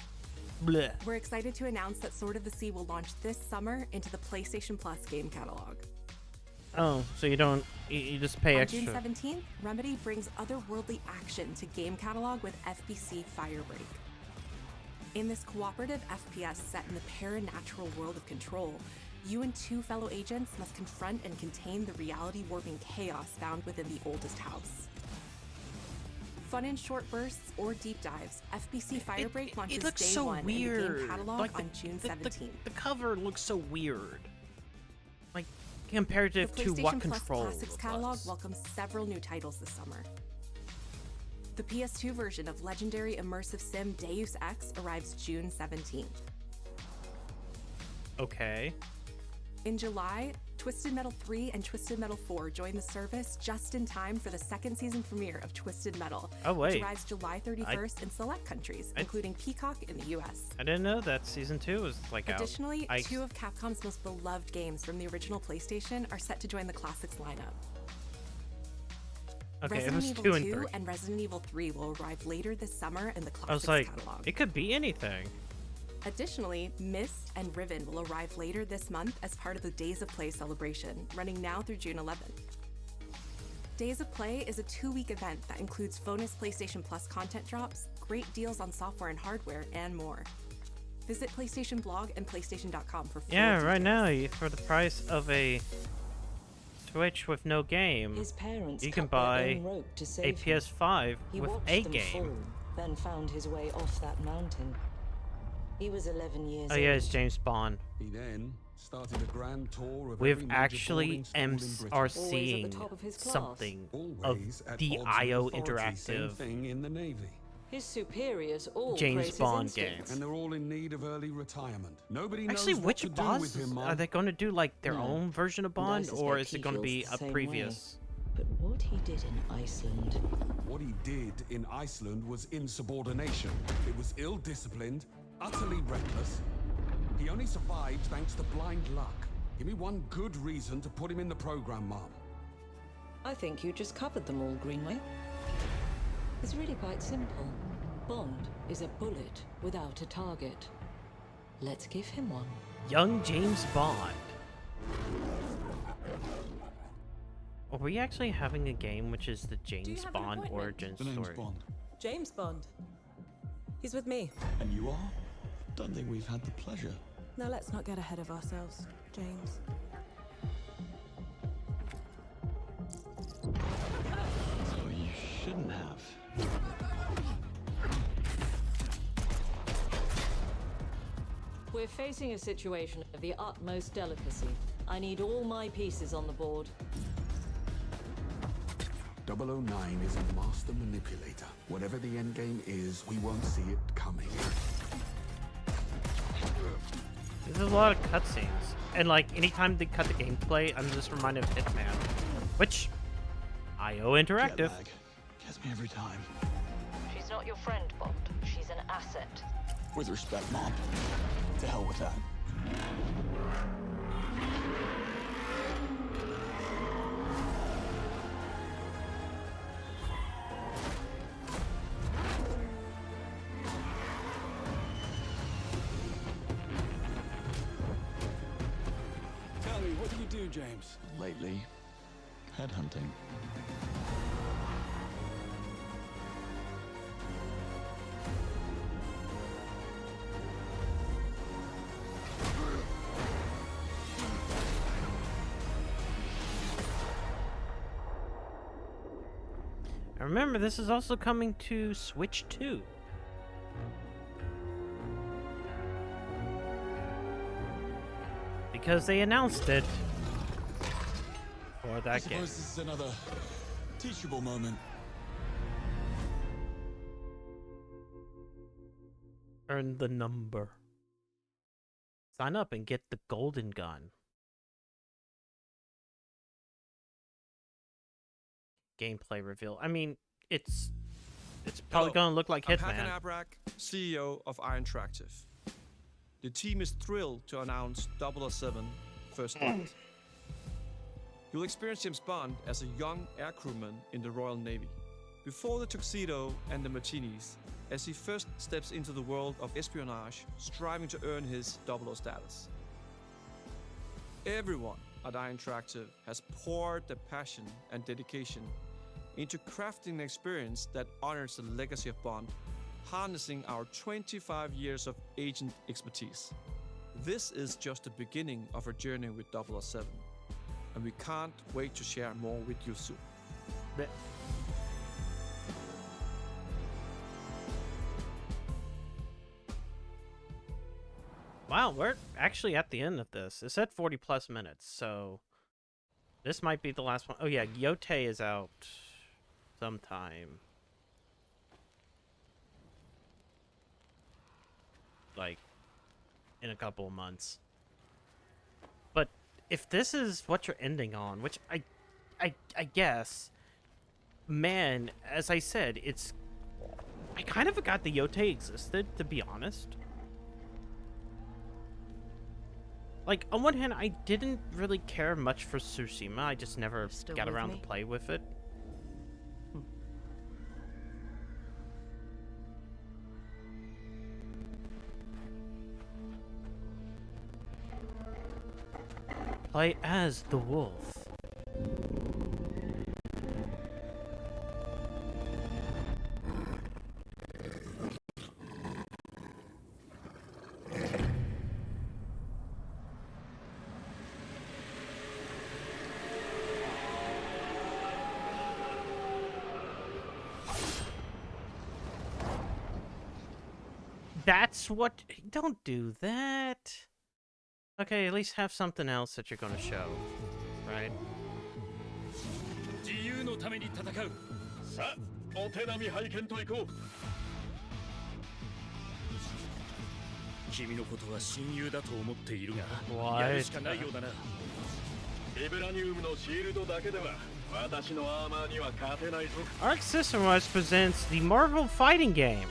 Blech. We're excited to announce that Sword of the Sea will launch this summer into the PlayStation Plus game catalog. Oh, so you don't... You just pay extra. On June 17th, Remedy brings otherworldly action to game catalog with FBC Firebreak. In this cooperative FPS set in the paranatural world of Control, you and two fellow agents must confront and contain the reality-warping chaos found within the oldest house. Fun in short bursts or deep dives, FBC Firebreak launches it looks day so one weird. in the game catalog Like on June 17th. The cover looks so weird. Like, comparative The to what PlayStation Plus Control Classics catalog welcomes several new titles this summer. The PS2 version of legendary immersive sim Deus Ex arrives June 17th. Okay. In July, Twisted Metal 3 and Twisted Metal 4 join the service just in time for the second season premiere of Twisted Metal, Oh, wait. which arrives July 31st in select countries, including Peacock in the US. I didn't know that Season 2 was, like, out. Additionally, I... two of Capcom's most beloved games from the original PlayStation are set to join the Classics lineup. Okay, Resident it was Evil 2 and 2 3. and Resident Evil 3 will arrive later this summer in the Classics I was like, catalog. it could be anything. Additionally, Myst and Riven will arrive later this month as part of the Days of Play celebration, running now through June 11th. Days of Play is a 2-week event that includes bonus PlayStation Plus content drops, great deals on software and hardware, and more. Visit PlayStation Blog and PlayStation.com for full Yeah, details. right now, for the price of a Switch with no game, His parents you can cut their buy own rope to a save him. PS5 He with watched a them game. fall, then found his way off that mountain. He was 11 years Oh old. yeah, it's James Bond. He then started a grand tour of We've every major actually boarding school in Britain. are seeing something of Always at the odds with IO authority, same Interactive thing in the Navy. His superiors all James praise Bond his game. instincts. And they're all in need of early retirement. Nobody Actually, knows what which to do boss with him, Mom. are they going to do? Like their No. own version of And I Bond, or is suspect it going to he be feels a the same previous? But what he did in Iceland. What he did in Iceland was insubordination. It was ill-disciplined, utterly reckless. He only survived thanks to blind luck. Give me one good reason to put him in the program, Mom. I think you just covered them all, Greenway. It's really quite simple. Bond is a bullet without a target. Let's give him one. Young James Bond. Are we actually having a game which is the James have an Bond appointment? origin The name's story? Bond. James Bond. He's with me. And you are? Don't think we've had the pleasure. Now let's not get ahead of ourselves, James. So you shouldn't have. We're facing a situation of the utmost delicacy. I need all my pieces on the board. 009 is a master manipulator. Whatever the endgame is, we won't see it coming. There's a lot of cutscenes, and like anytime they cut the gameplay, I'm just reminded of Hitman, which I IO Interactive. Jet lag gets me every time. She's not your friend, Bond. She's an asset. With respect, Mom. To hell with that. Tell me, what do you do, James? Lately, headhunting. And remember, this is also coming to Switch 2. Because they announced it for I that suppose game. this is another teachable moment. Earn the number. Sign up and get the golden gun. Gameplay reveal. I mean, it's probably Hello, gonna look like I'm Hitman. Hakan Abrak, CEO of IO Interactive. The team is thrilled to announce 007 First Light. You'll experience James Bond as a young air crewman in the Royal Navy. Before the tuxedo and the martinis, as he first steps into the world of espionage, striving to earn his 00 status. Everyone at IO Interactive has poured their passion and dedication into crafting an experience that honors the legacy of Bond, harnessing our 25 years of agent expertise. This is just the beginning of our journey with 007, and we can't wait to share more with you soon. Wow, we're actually at the end of this. It said 40 plus minutes, so this might be the last one. Oh yeah, Yote is out sometime. Like, in a couple of months. But if this is what you're ending on, which I guess, man, as I said, I kind of forgot the Yote existed, to be honest. Like, on one hand, I didn't really care much for Tsushima. I just never Still got with around me? to play with it. Play as the wolf. That's what... Don't do that. Okay, at least have something else that you're gonna show, right? 自由のために戦う。さあ、お手並み拝見といこう。君のことは親友だと思っているが、やるしかないようだな。ビブラニウムのシールドだけでは私のアーマーには勝てないぞ。Arc System Wars presents the Marvel fighting game.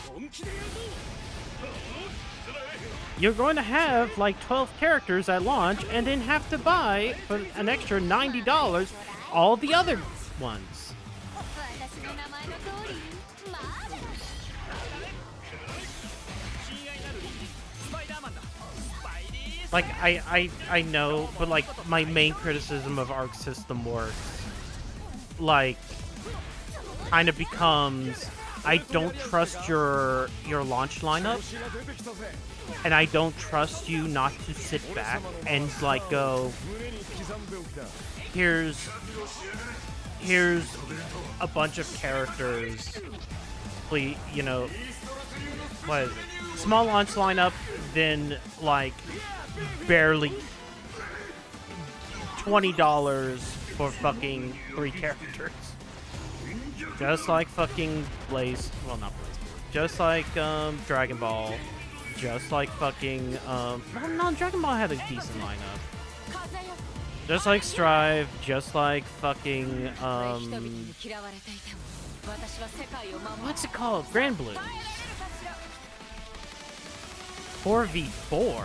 本気でやるぞ。 You're going to have like 12 characters at launch and then have to buy for an extra $90 all the other ones. Like, I know, but like my main criticism of Arc System Wars, like, kind of becomes I don't trust your launch lineup. And I don't trust you not to sit back and like go, here's a bunch of characters, please, you know, what is it? Small launch lineup, then like barely $20 for fucking 3 characters. Just like fucking Blaze, well not Blaze, just like Dragon Ball. Just like fucking, no, Dragon Ball had a decent lineup. Just like Strive, just like fucking, what's it called? Grand Blue. 4v4?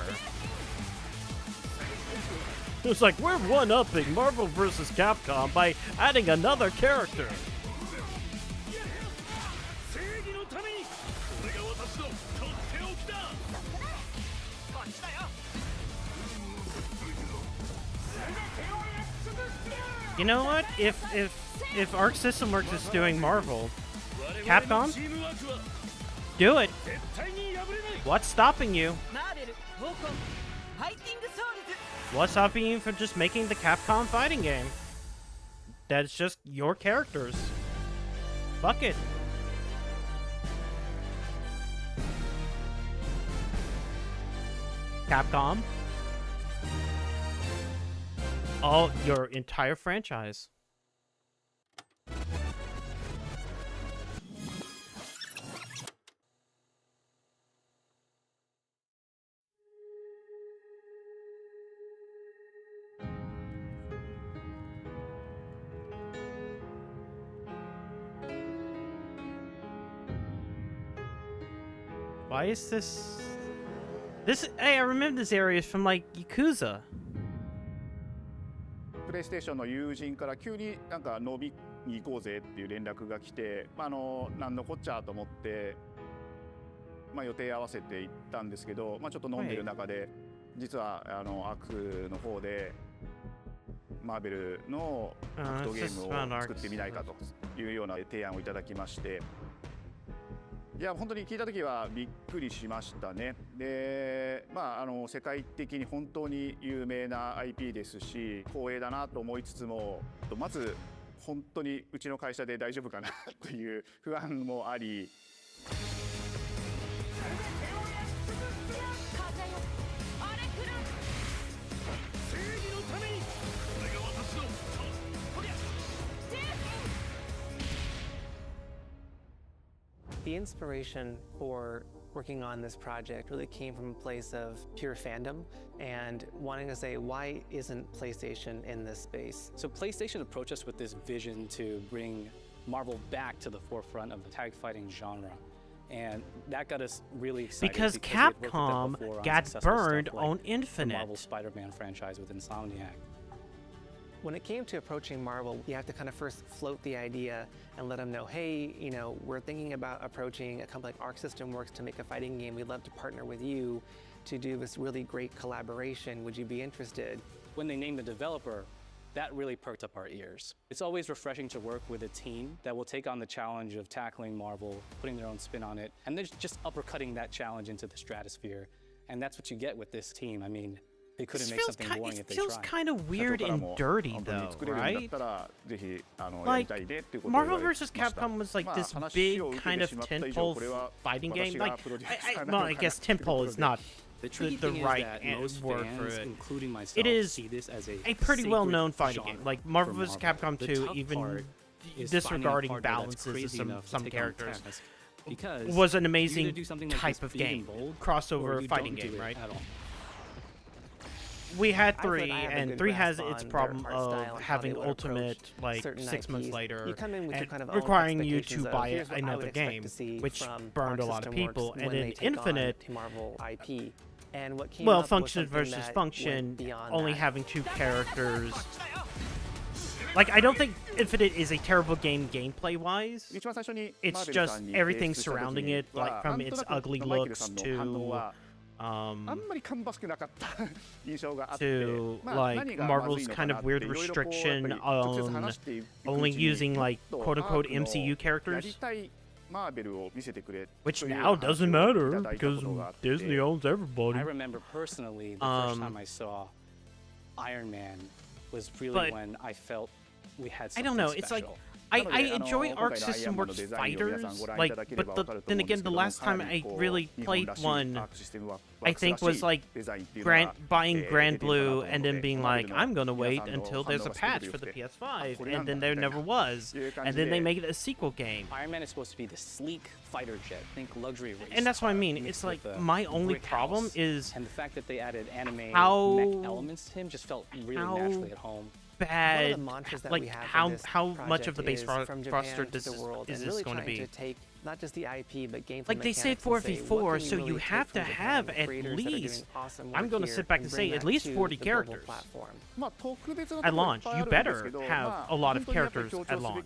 It's like, we're one-upping Marvel vs. Capcom by adding another character. You know what? If Arc System Works is doing Marvel, Capcom, do it. What's stopping you? What's stopping you from just making the Capcom fighting game? That's just your characters. Fuck it. Capcom. Oh, your entire franchise. Why is this? Hey, I remember this area is from like Yakuza. プレイステーションの友人から急になんか飲みに行こうぜっていう連絡が来て、なんのこっちゃと思って、予定合わせて行ったんですけど、ちょっと飲んでる中で、実はアクの方でマーベルの格闘ゲームを作ってみないかというような提案をいただきまして。いや本当に聞いた時はびっくりしましたね。で、世界的に本当に有名な IP ですし、光栄だなと思いつつも、まず本当にうちの会社で大丈夫かなという不安もあり。The inspiration for working on this project really came from a place of pure fandom and wanting to say, why isn't PlayStation in this space? So PlayStation approached us with this vision to bring Marvel back to the forefront of the tag fighting genre. And that got us really excited because Capcom got burned on Infinite. The Marvel Spider-Man franchise with Insomniac. When it came to approaching Marvel, you have to kind of first float the idea and let them know, hey, we're thinking about approaching a company like Arc System Works to make a fighting game. We'd love to partner with you to do this really great collaboration. Would you be interested? When they named the developer, that really perked up our ears. It's always refreshing to work with a team that will take on the challenge of tackling Marvel, putting their own spin on it, and they're just uppercutting that challenge into the stratosphere. And that's what you get with this team. I mean, they couldn't make something boring if they tried. It feels kind of weird and dirty, though, right? Like, Marvel vs. Capcom was like this big kind of tentpole fighting game. Like, I guess tentpole is not the right word for it. Including myself, it is see this as a pretty well-known fighting game. Like Marvel vs. Capcom 2, even disregarding balances of some characters, was an amazing type of game, crossover fighting game, right? We had 3, and 3 has its problem of having Ultimate like 6 months later and requiring you to buy another game, which burned a lot of people. And then Infinite, well, Function versus Function, only having 2 characters. Like, I don't think Infinite is a terrible game gameplay-wise. It's just everything surrounding it, like from its ugly looks to like Marvel's kind of weird restriction on only using like quote-unquote MCU characters, which now doesn't matter because Disney owns everybody. I remember personally the first time I saw Iron Man was really when I felt we had something I don't know, special. it's like I enjoy Arc System Works fighters, like, but then again, the last time I really played one, I think was like buying Grand Blue and then being like, I'm gonna wait until there's a patch for the PS5, and then there never was, and then they make it a sequel game. Iron Man is supposed to be the sleek fighter jet, think luxury race. And that's what I mean. It's like my only problem is, and the fact that they added anime mech how elements to him just felt really naturally at home. Bad, One of the mantras that like we have how for this much of the base project is from Japan roster to this the world, is and this really going to trying be? to take not just the IP but gameplay Like they say mechanics and say, what 4v4, can we so really you take have from to Japan, have the at creators that are doing least. awesome I'm work going to here, sit back and and bring say at that least to 40 the global characters. platform. At launch, you better have a lot of characters at launch.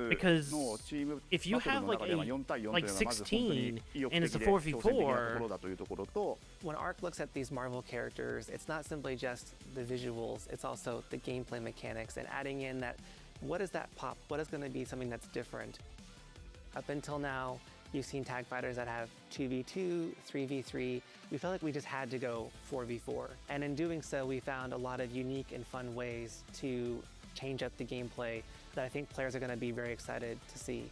Because if you have like 16 and it's a 4v4, when Arc looks at these Marvel characters, it's not simply just the visuals, it's also the gameplay mechanics and adding in that, what is that pop? What is going to be something that's different? Up until now, you've seen tag fighters that have 2v2, 3v3. We felt like we just had to go 4v4. And in doing so, we found a lot of unique and fun ways to change up the gameplay that I think players are going to be very excited to see.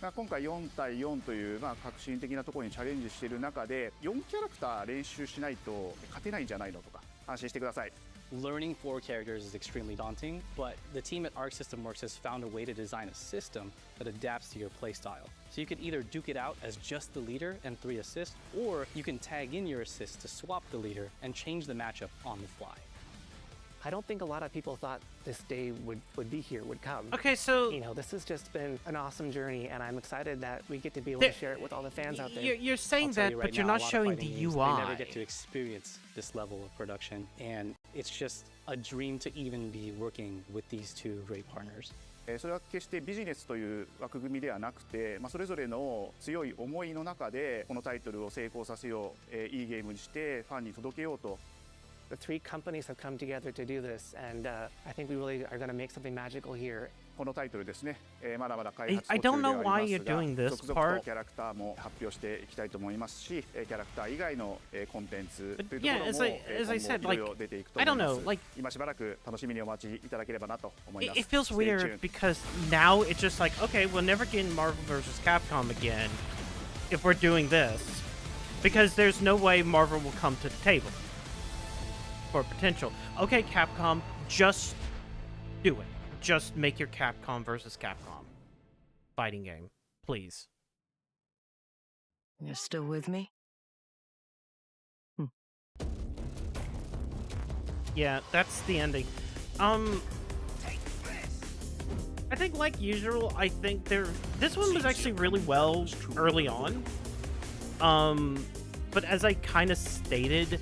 今回4対4という、革新的なところにチャレンジしている中で4キャラクター練習しないと勝てないんじゃないのとか安心してください。 Learning 4 characters is extremely daunting, but the team at Arc System Works has found a way to design a system that adapts to your playstyle. So you could either duke it out as just the leader and 3 assists, or you can tag in your assists to swap the leader and change the matchup on the fly. I don't think a lot of people thought this day would be here, would come. Okay, so you know, this has just been an awesome journey, and I'm excited that we get to be able to share it with all the fans out there. You're saying that, Right but you're now, not a lot of showing the fighting games, UI. They never get to experience this level of production, and it's just a dream to even be working with these two great partners. それは決してビジネスという枠組みではなくて、それぞれの強い思いの中でこのタイトルを成功させよう、いいゲームにしてファンに届けようと。 The 3 companies have come together to do this, and I think we really are going to make something magical here. このタイトルですね、まだまだ開発途 I 中 don't では know あ why り you're ますが、 doing this 続々 part. とキャラクターも発表していきたいと思いますし、キャラクター以外のコンテンツというところ Yeah, も as I said, 今後いろいろ出ていくと I 思い don't ま know, す。 like 今しばらく楽しみにお待ちいただければなと思います。 It feels Stay weird tuned. because now it's just like, okay, we'll never get Marvel vs. Capcom again if we're doing this, because there's no way Marvel will come to the table for potential. Okay, Capcom, just do it. Just make your Capcom vs. Capcom fighting game, please. You're still with me? Yeah, that's the ending. I think, like usual, I think this one was actually really well early on. But as I kind of stated,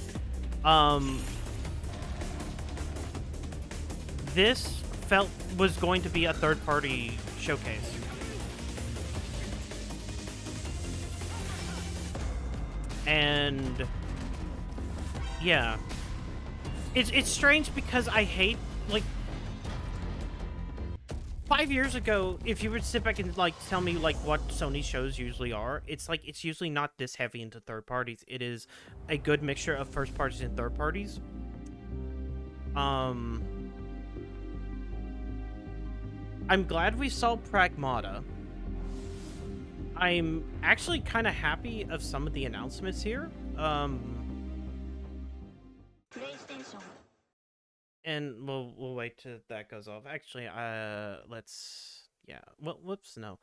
this was going to be a third-party showcase. And yeah, it's strange because I hate, like, 5 years ago, if you would sit back and like tell me like what Sony shows usually are, it's like it's usually not this heavy into third parties. It is a good mixture of first parties and third parties. I'm glad we saw Pragmata. I'm actually kind of happy of some of the announcements here. And we'll wait till that goes off. Actually, whoops, no.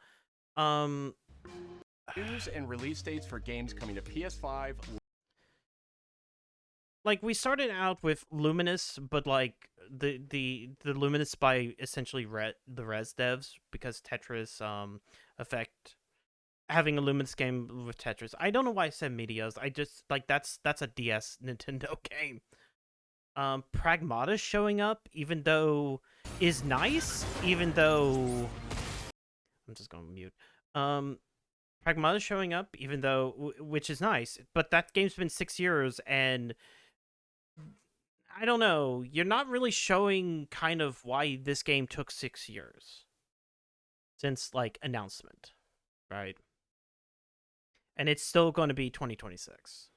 News and release dates for games coming to PS5. Like, we started out with Luminous, but like the Luminous by essentially the Res devs, because Tetris Effect having a Luminous game with Tetris. I don't know why I said Medios. I just like that's a DS Nintendo game. Pragmata showing up, even though is nice, even though I'm just going to mute. Pragmata showing up, even though which is nice, but that game's been 6 years, and I don't know. You're not really showing kind of why this game took 6 years since like announcement, right? And it's still going to be 2026.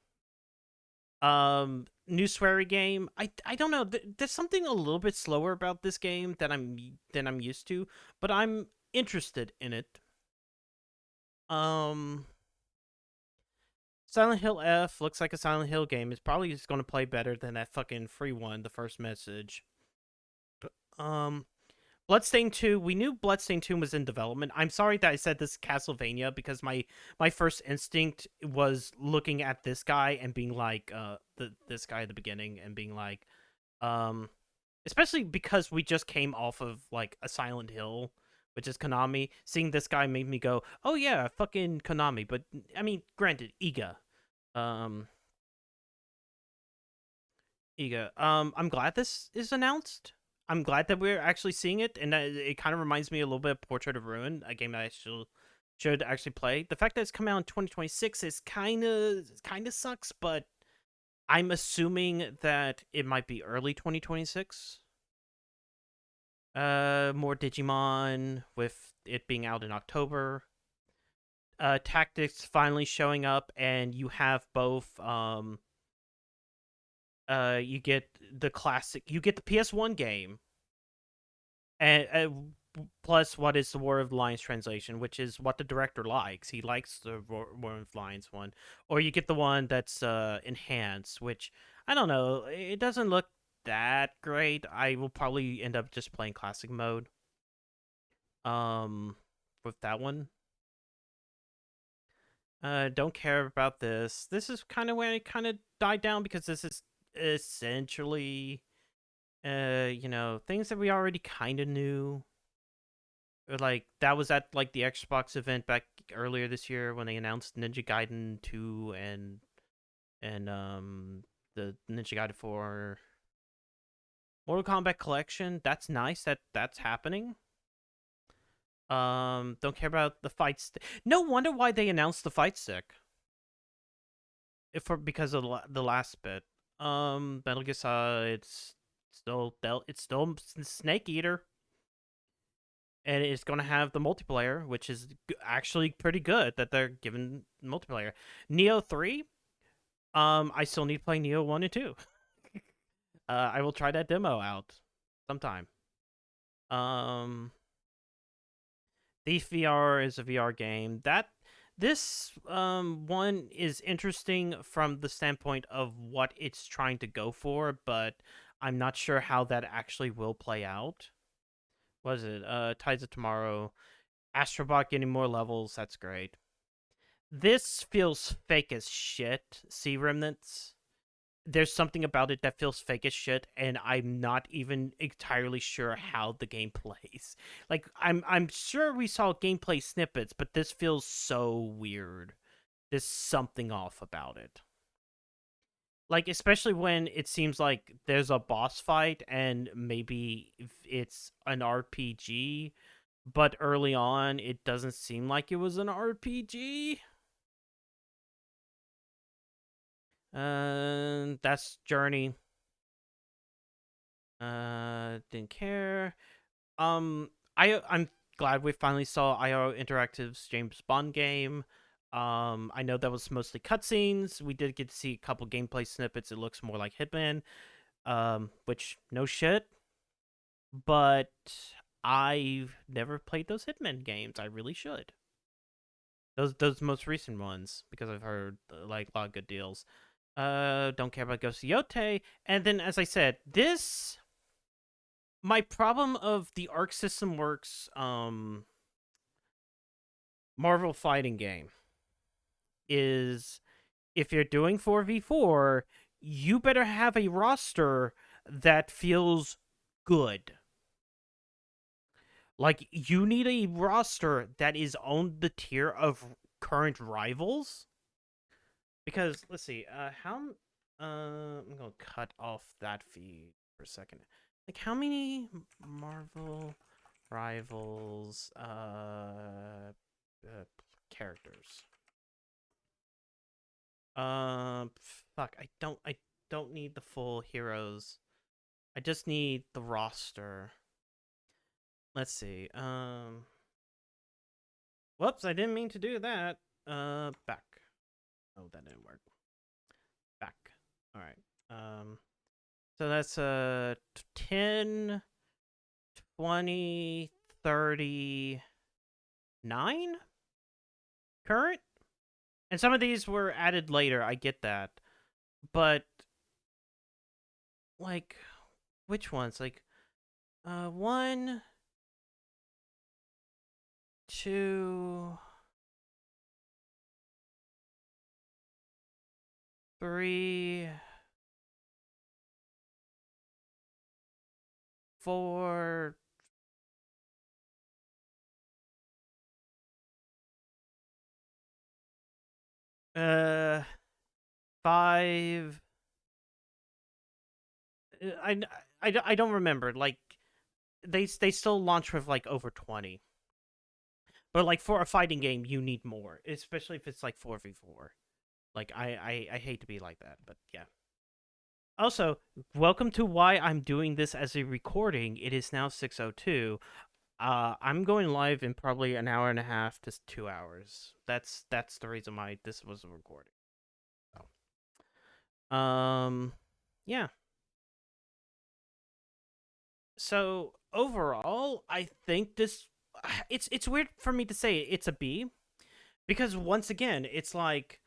New sweary game. I don't know. There's something a little bit slower about this game than I'm used to, but I'm interested in it. Silent Hill F looks like a Silent Hill game. It's probably just going to play better than that fucking free one, the first message. Bloodstained 2, we knew Bloodstained 2 was in development. I'm sorry that I said this Castlevania because my first instinct was looking at this guy and being like, this guy at the beginning and being like, especially because we just came off of like a Silent Hill, which is Konami. Seeing this guy made me go, oh yeah, fucking Konami. But I mean, granted, Iga. I'm glad this is announced. I'm glad that we're actually seeing it, and it kind of reminds me a little bit of Portrait of Ruin, a game that I should actually play. The fact that it's coming out in 2026 is kind of sucks, but I'm assuming that it might be early 2026. More Digimon with it being out in October. Tactics finally showing up, and you have both. You get the classic. You get the PS1 game, and plus what is the War of the Lions translation, which is what the director likes. He likes the War of the Lions one, or you get the one that's enhanced, which I don't know. It doesn't look that great. I will probably end up just playing classic mode. With that one. Don't care about this. This is kind of where it kind of died down because this is essentially, things that we already kind of knew. Or like that was at like the Xbox event back earlier this year when they announced Ninja Gaiden 2 and the Ninja Gaiden 4 Mortal Kombat collection. That's nice that that's happening. Don't care about the fight stick. No wonder why they announced the fight stick. Because of the last bit. Metal Gear Solid, it's still Snake Eater, and it's gonna have the multiplayer, which is actually pretty good that they're giving multiplayer. Neo 3, I still need to play Neo 1 and 2. I will try that demo out sometime. Thief VR is a VR game that. This one is interesting from the standpoint of what it's trying to go for, but I'm not sure how that actually will play out. What is it? Tides of Tomorrow. Astrobot getting more levels. That's great. This feels fake as shit. Sea Remnants. There's something about it that feels fake as shit, and I'm not even entirely sure how the game plays. Like, I'm sure we saw gameplay snippets, but this feels so weird. There's something off about it. Like, especially when it seems like there's a boss fight, and maybe it's an RPG, but early on, it doesn't seem like it was an RPG. That's Journey. Didn't care. I'm glad we finally saw IO Interactive's James Bond game. I know that was mostly cutscenes. We did get to see a couple gameplay snippets. It looks more like Hitman. Which no shit. But I've never played those Hitman games. I really should. Those most recent ones, because I've heard like a lot of good deals. Don't care about Ghost of Yote. And then, as I said, this. My problem of the Arc System Works Marvel fighting game is if you're doing 4v4, you better have a roster that feels good. Like, you need a roster that is on the tier of current rivals. Because, let's see, I'm gonna cut off that feed for a second. Like, how many Marvel Rivals characters? Fuck, I don't need the full heroes. I just need the roster. Let's see. Whoops, I didn't mean to do that. Back. Oh, that didn't work. Back. All right. So that's 10, 20, 39 current? And some of these were added later, I get that. But like which ones? Like 1, 2, 3, 4, 5. I don't remember. Like they still launch with like over 20. But like for a fighting game, you need more, especially if it's like 4v4. Like I hate to be like that, but yeah. Also, welcome to why I'm doing this as a recording. It is now 6:02. I'm going live in probably an hour and a half to 2 hours. That's the reason why this was a recording. So, yeah. So overall, I think this it's weird for me to say it's a B because once again, it's like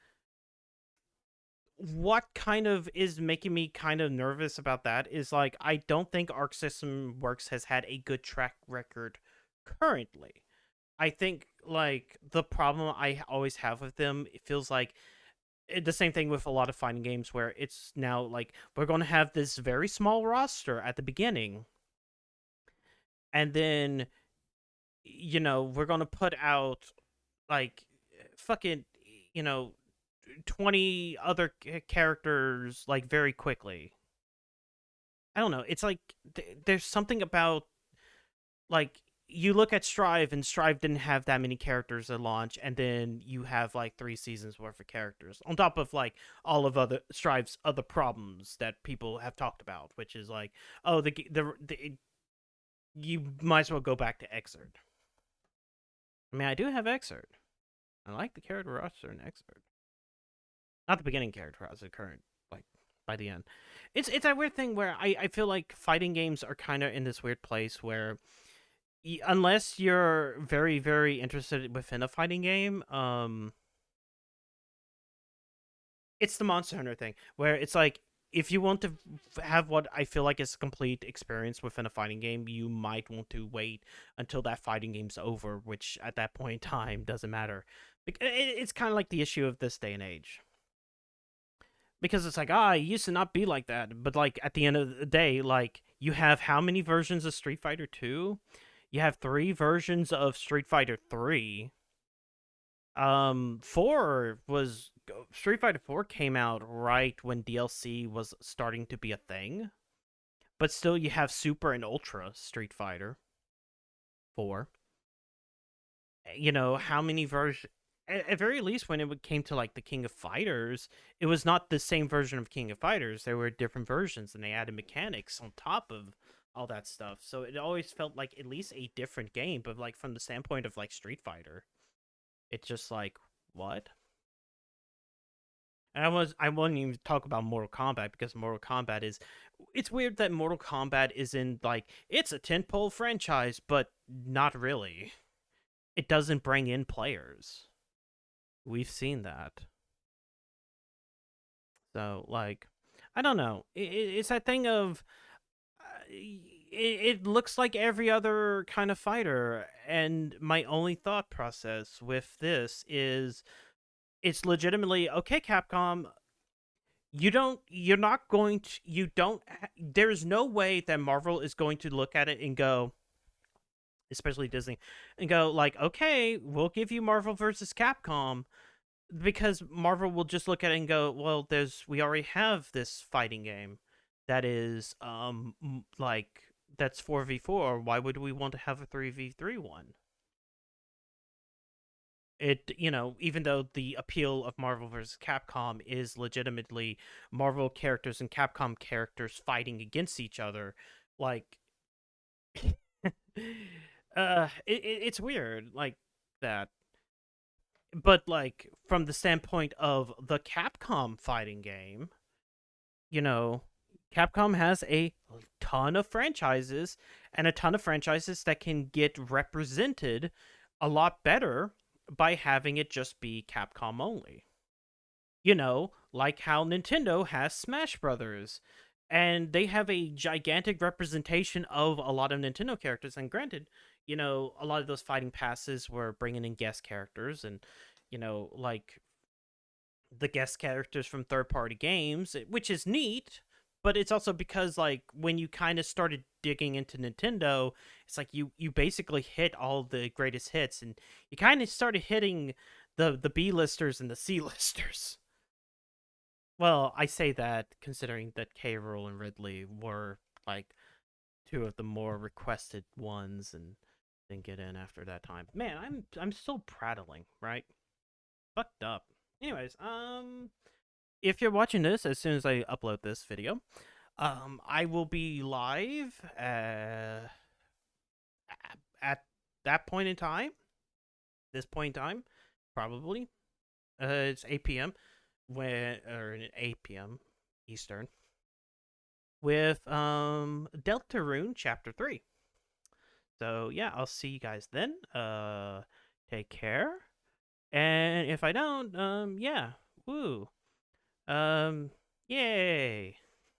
what kind of is making me kind of nervous about that is like I don't think Arc System Works has had a good track record currently. I think like the problem I always have with them, it feels like the same thing with a lot of fighting games where it's now like we're going to have this very small roster at the beginning and then we're going to put out like fucking 20 other characters like very quickly. I don't know. It's like there's something about like you look at Strive and Strive didn't have that many characters at launch, and then you have like 3 seasons worth of characters on top of like all of other Strive's other problems that people have talked about, which is like, oh, you might as well go back to Xrd. I mean, I do have Xrd. I like the character roster in Xrd. Not the beginning character roster, the current, like by the end. It's that weird thing where I feel like fighting games are kind of in this weird place where unless you're very, very interested within a fighting game, it's the Monster Hunter thing, where it's like, if you want to have what I feel like is a complete experience within a fighting game, you might want to wait until that fighting game's over, which at that point in time doesn't matter. It's kind of like the issue of this day and age. Because it's like, it used to not be like that. But like at the end of the day, like you have how many versions of Street Fighter 2? You have 3 versions of Street Fighter 3. 4 was Street Fighter 4 came out right when DLC was starting to be a thing. But still you have Super and Ultra Street Fighter 4. How many versions at very least when it came to like the King of Fighters, it was not the same version of King of Fighters. There were different versions and they added mechanics on top of all that stuff. So it always felt like at least a different game, but like from the standpoint of like Street Fighter, it's just like, what? And I won't even talk about Mortal Kombat because Mortal Kombat it's weird that Mortal Kombat is in like, it's a tentpole franchise, but not really. It doesn't bring in players. We've seen that. So, like, I don't know. It's that thing of it looks like every other kind of fighter, and my only thought process with this is it's legitimately okay, Capcom. There's no way that Marvel is going to look at it and go, especially Disney, and go like, okay, we'll give you Marvel versus Capcom, because Marvel will just look at it and go, well, we already have this fighting game that is like that's 4v4. Why would we want to have a 3v3 one? Even though the appeal of Marvel vs. Capcom is legitimately Marvel characters and Capcom characters fighting against each other, like it's weird like that. But like from the standpoint of the Capcom fighting game, you know, Capcom has a ton of franchises and a ton of franchises that can get represented a lot better by having it just be Capcom only. You know, like how Nintendo has Smash Brothers, and they have a gigantic representation of a lot of Nintendo characters. And granted, you know, a lot of those fighting passes were bringing in guest characters, and you know, like the guest characters from third-party games, which is neat. But it's also because, like, when you kind of started digging into Nintendo, it's like you basically hit all the greatest hits, and you kind of started hitting the B-listers and the C-listers. Well, I say that considering that K. Rool and Ridley were like two of the more requested ones, and didn't get in after that time. Man, I'm still prattling, right? Fucked up. Anyways, if you're watching this as soon as I upload this video, I will be live at that point in time. This point in time, probably. It's 8 p.m. Or 8 p.m. Eastern. With Deltarune Chapter 3. So yeah, I'll see you guys then. Take care. And if I don't, yeah. Woo. Yay.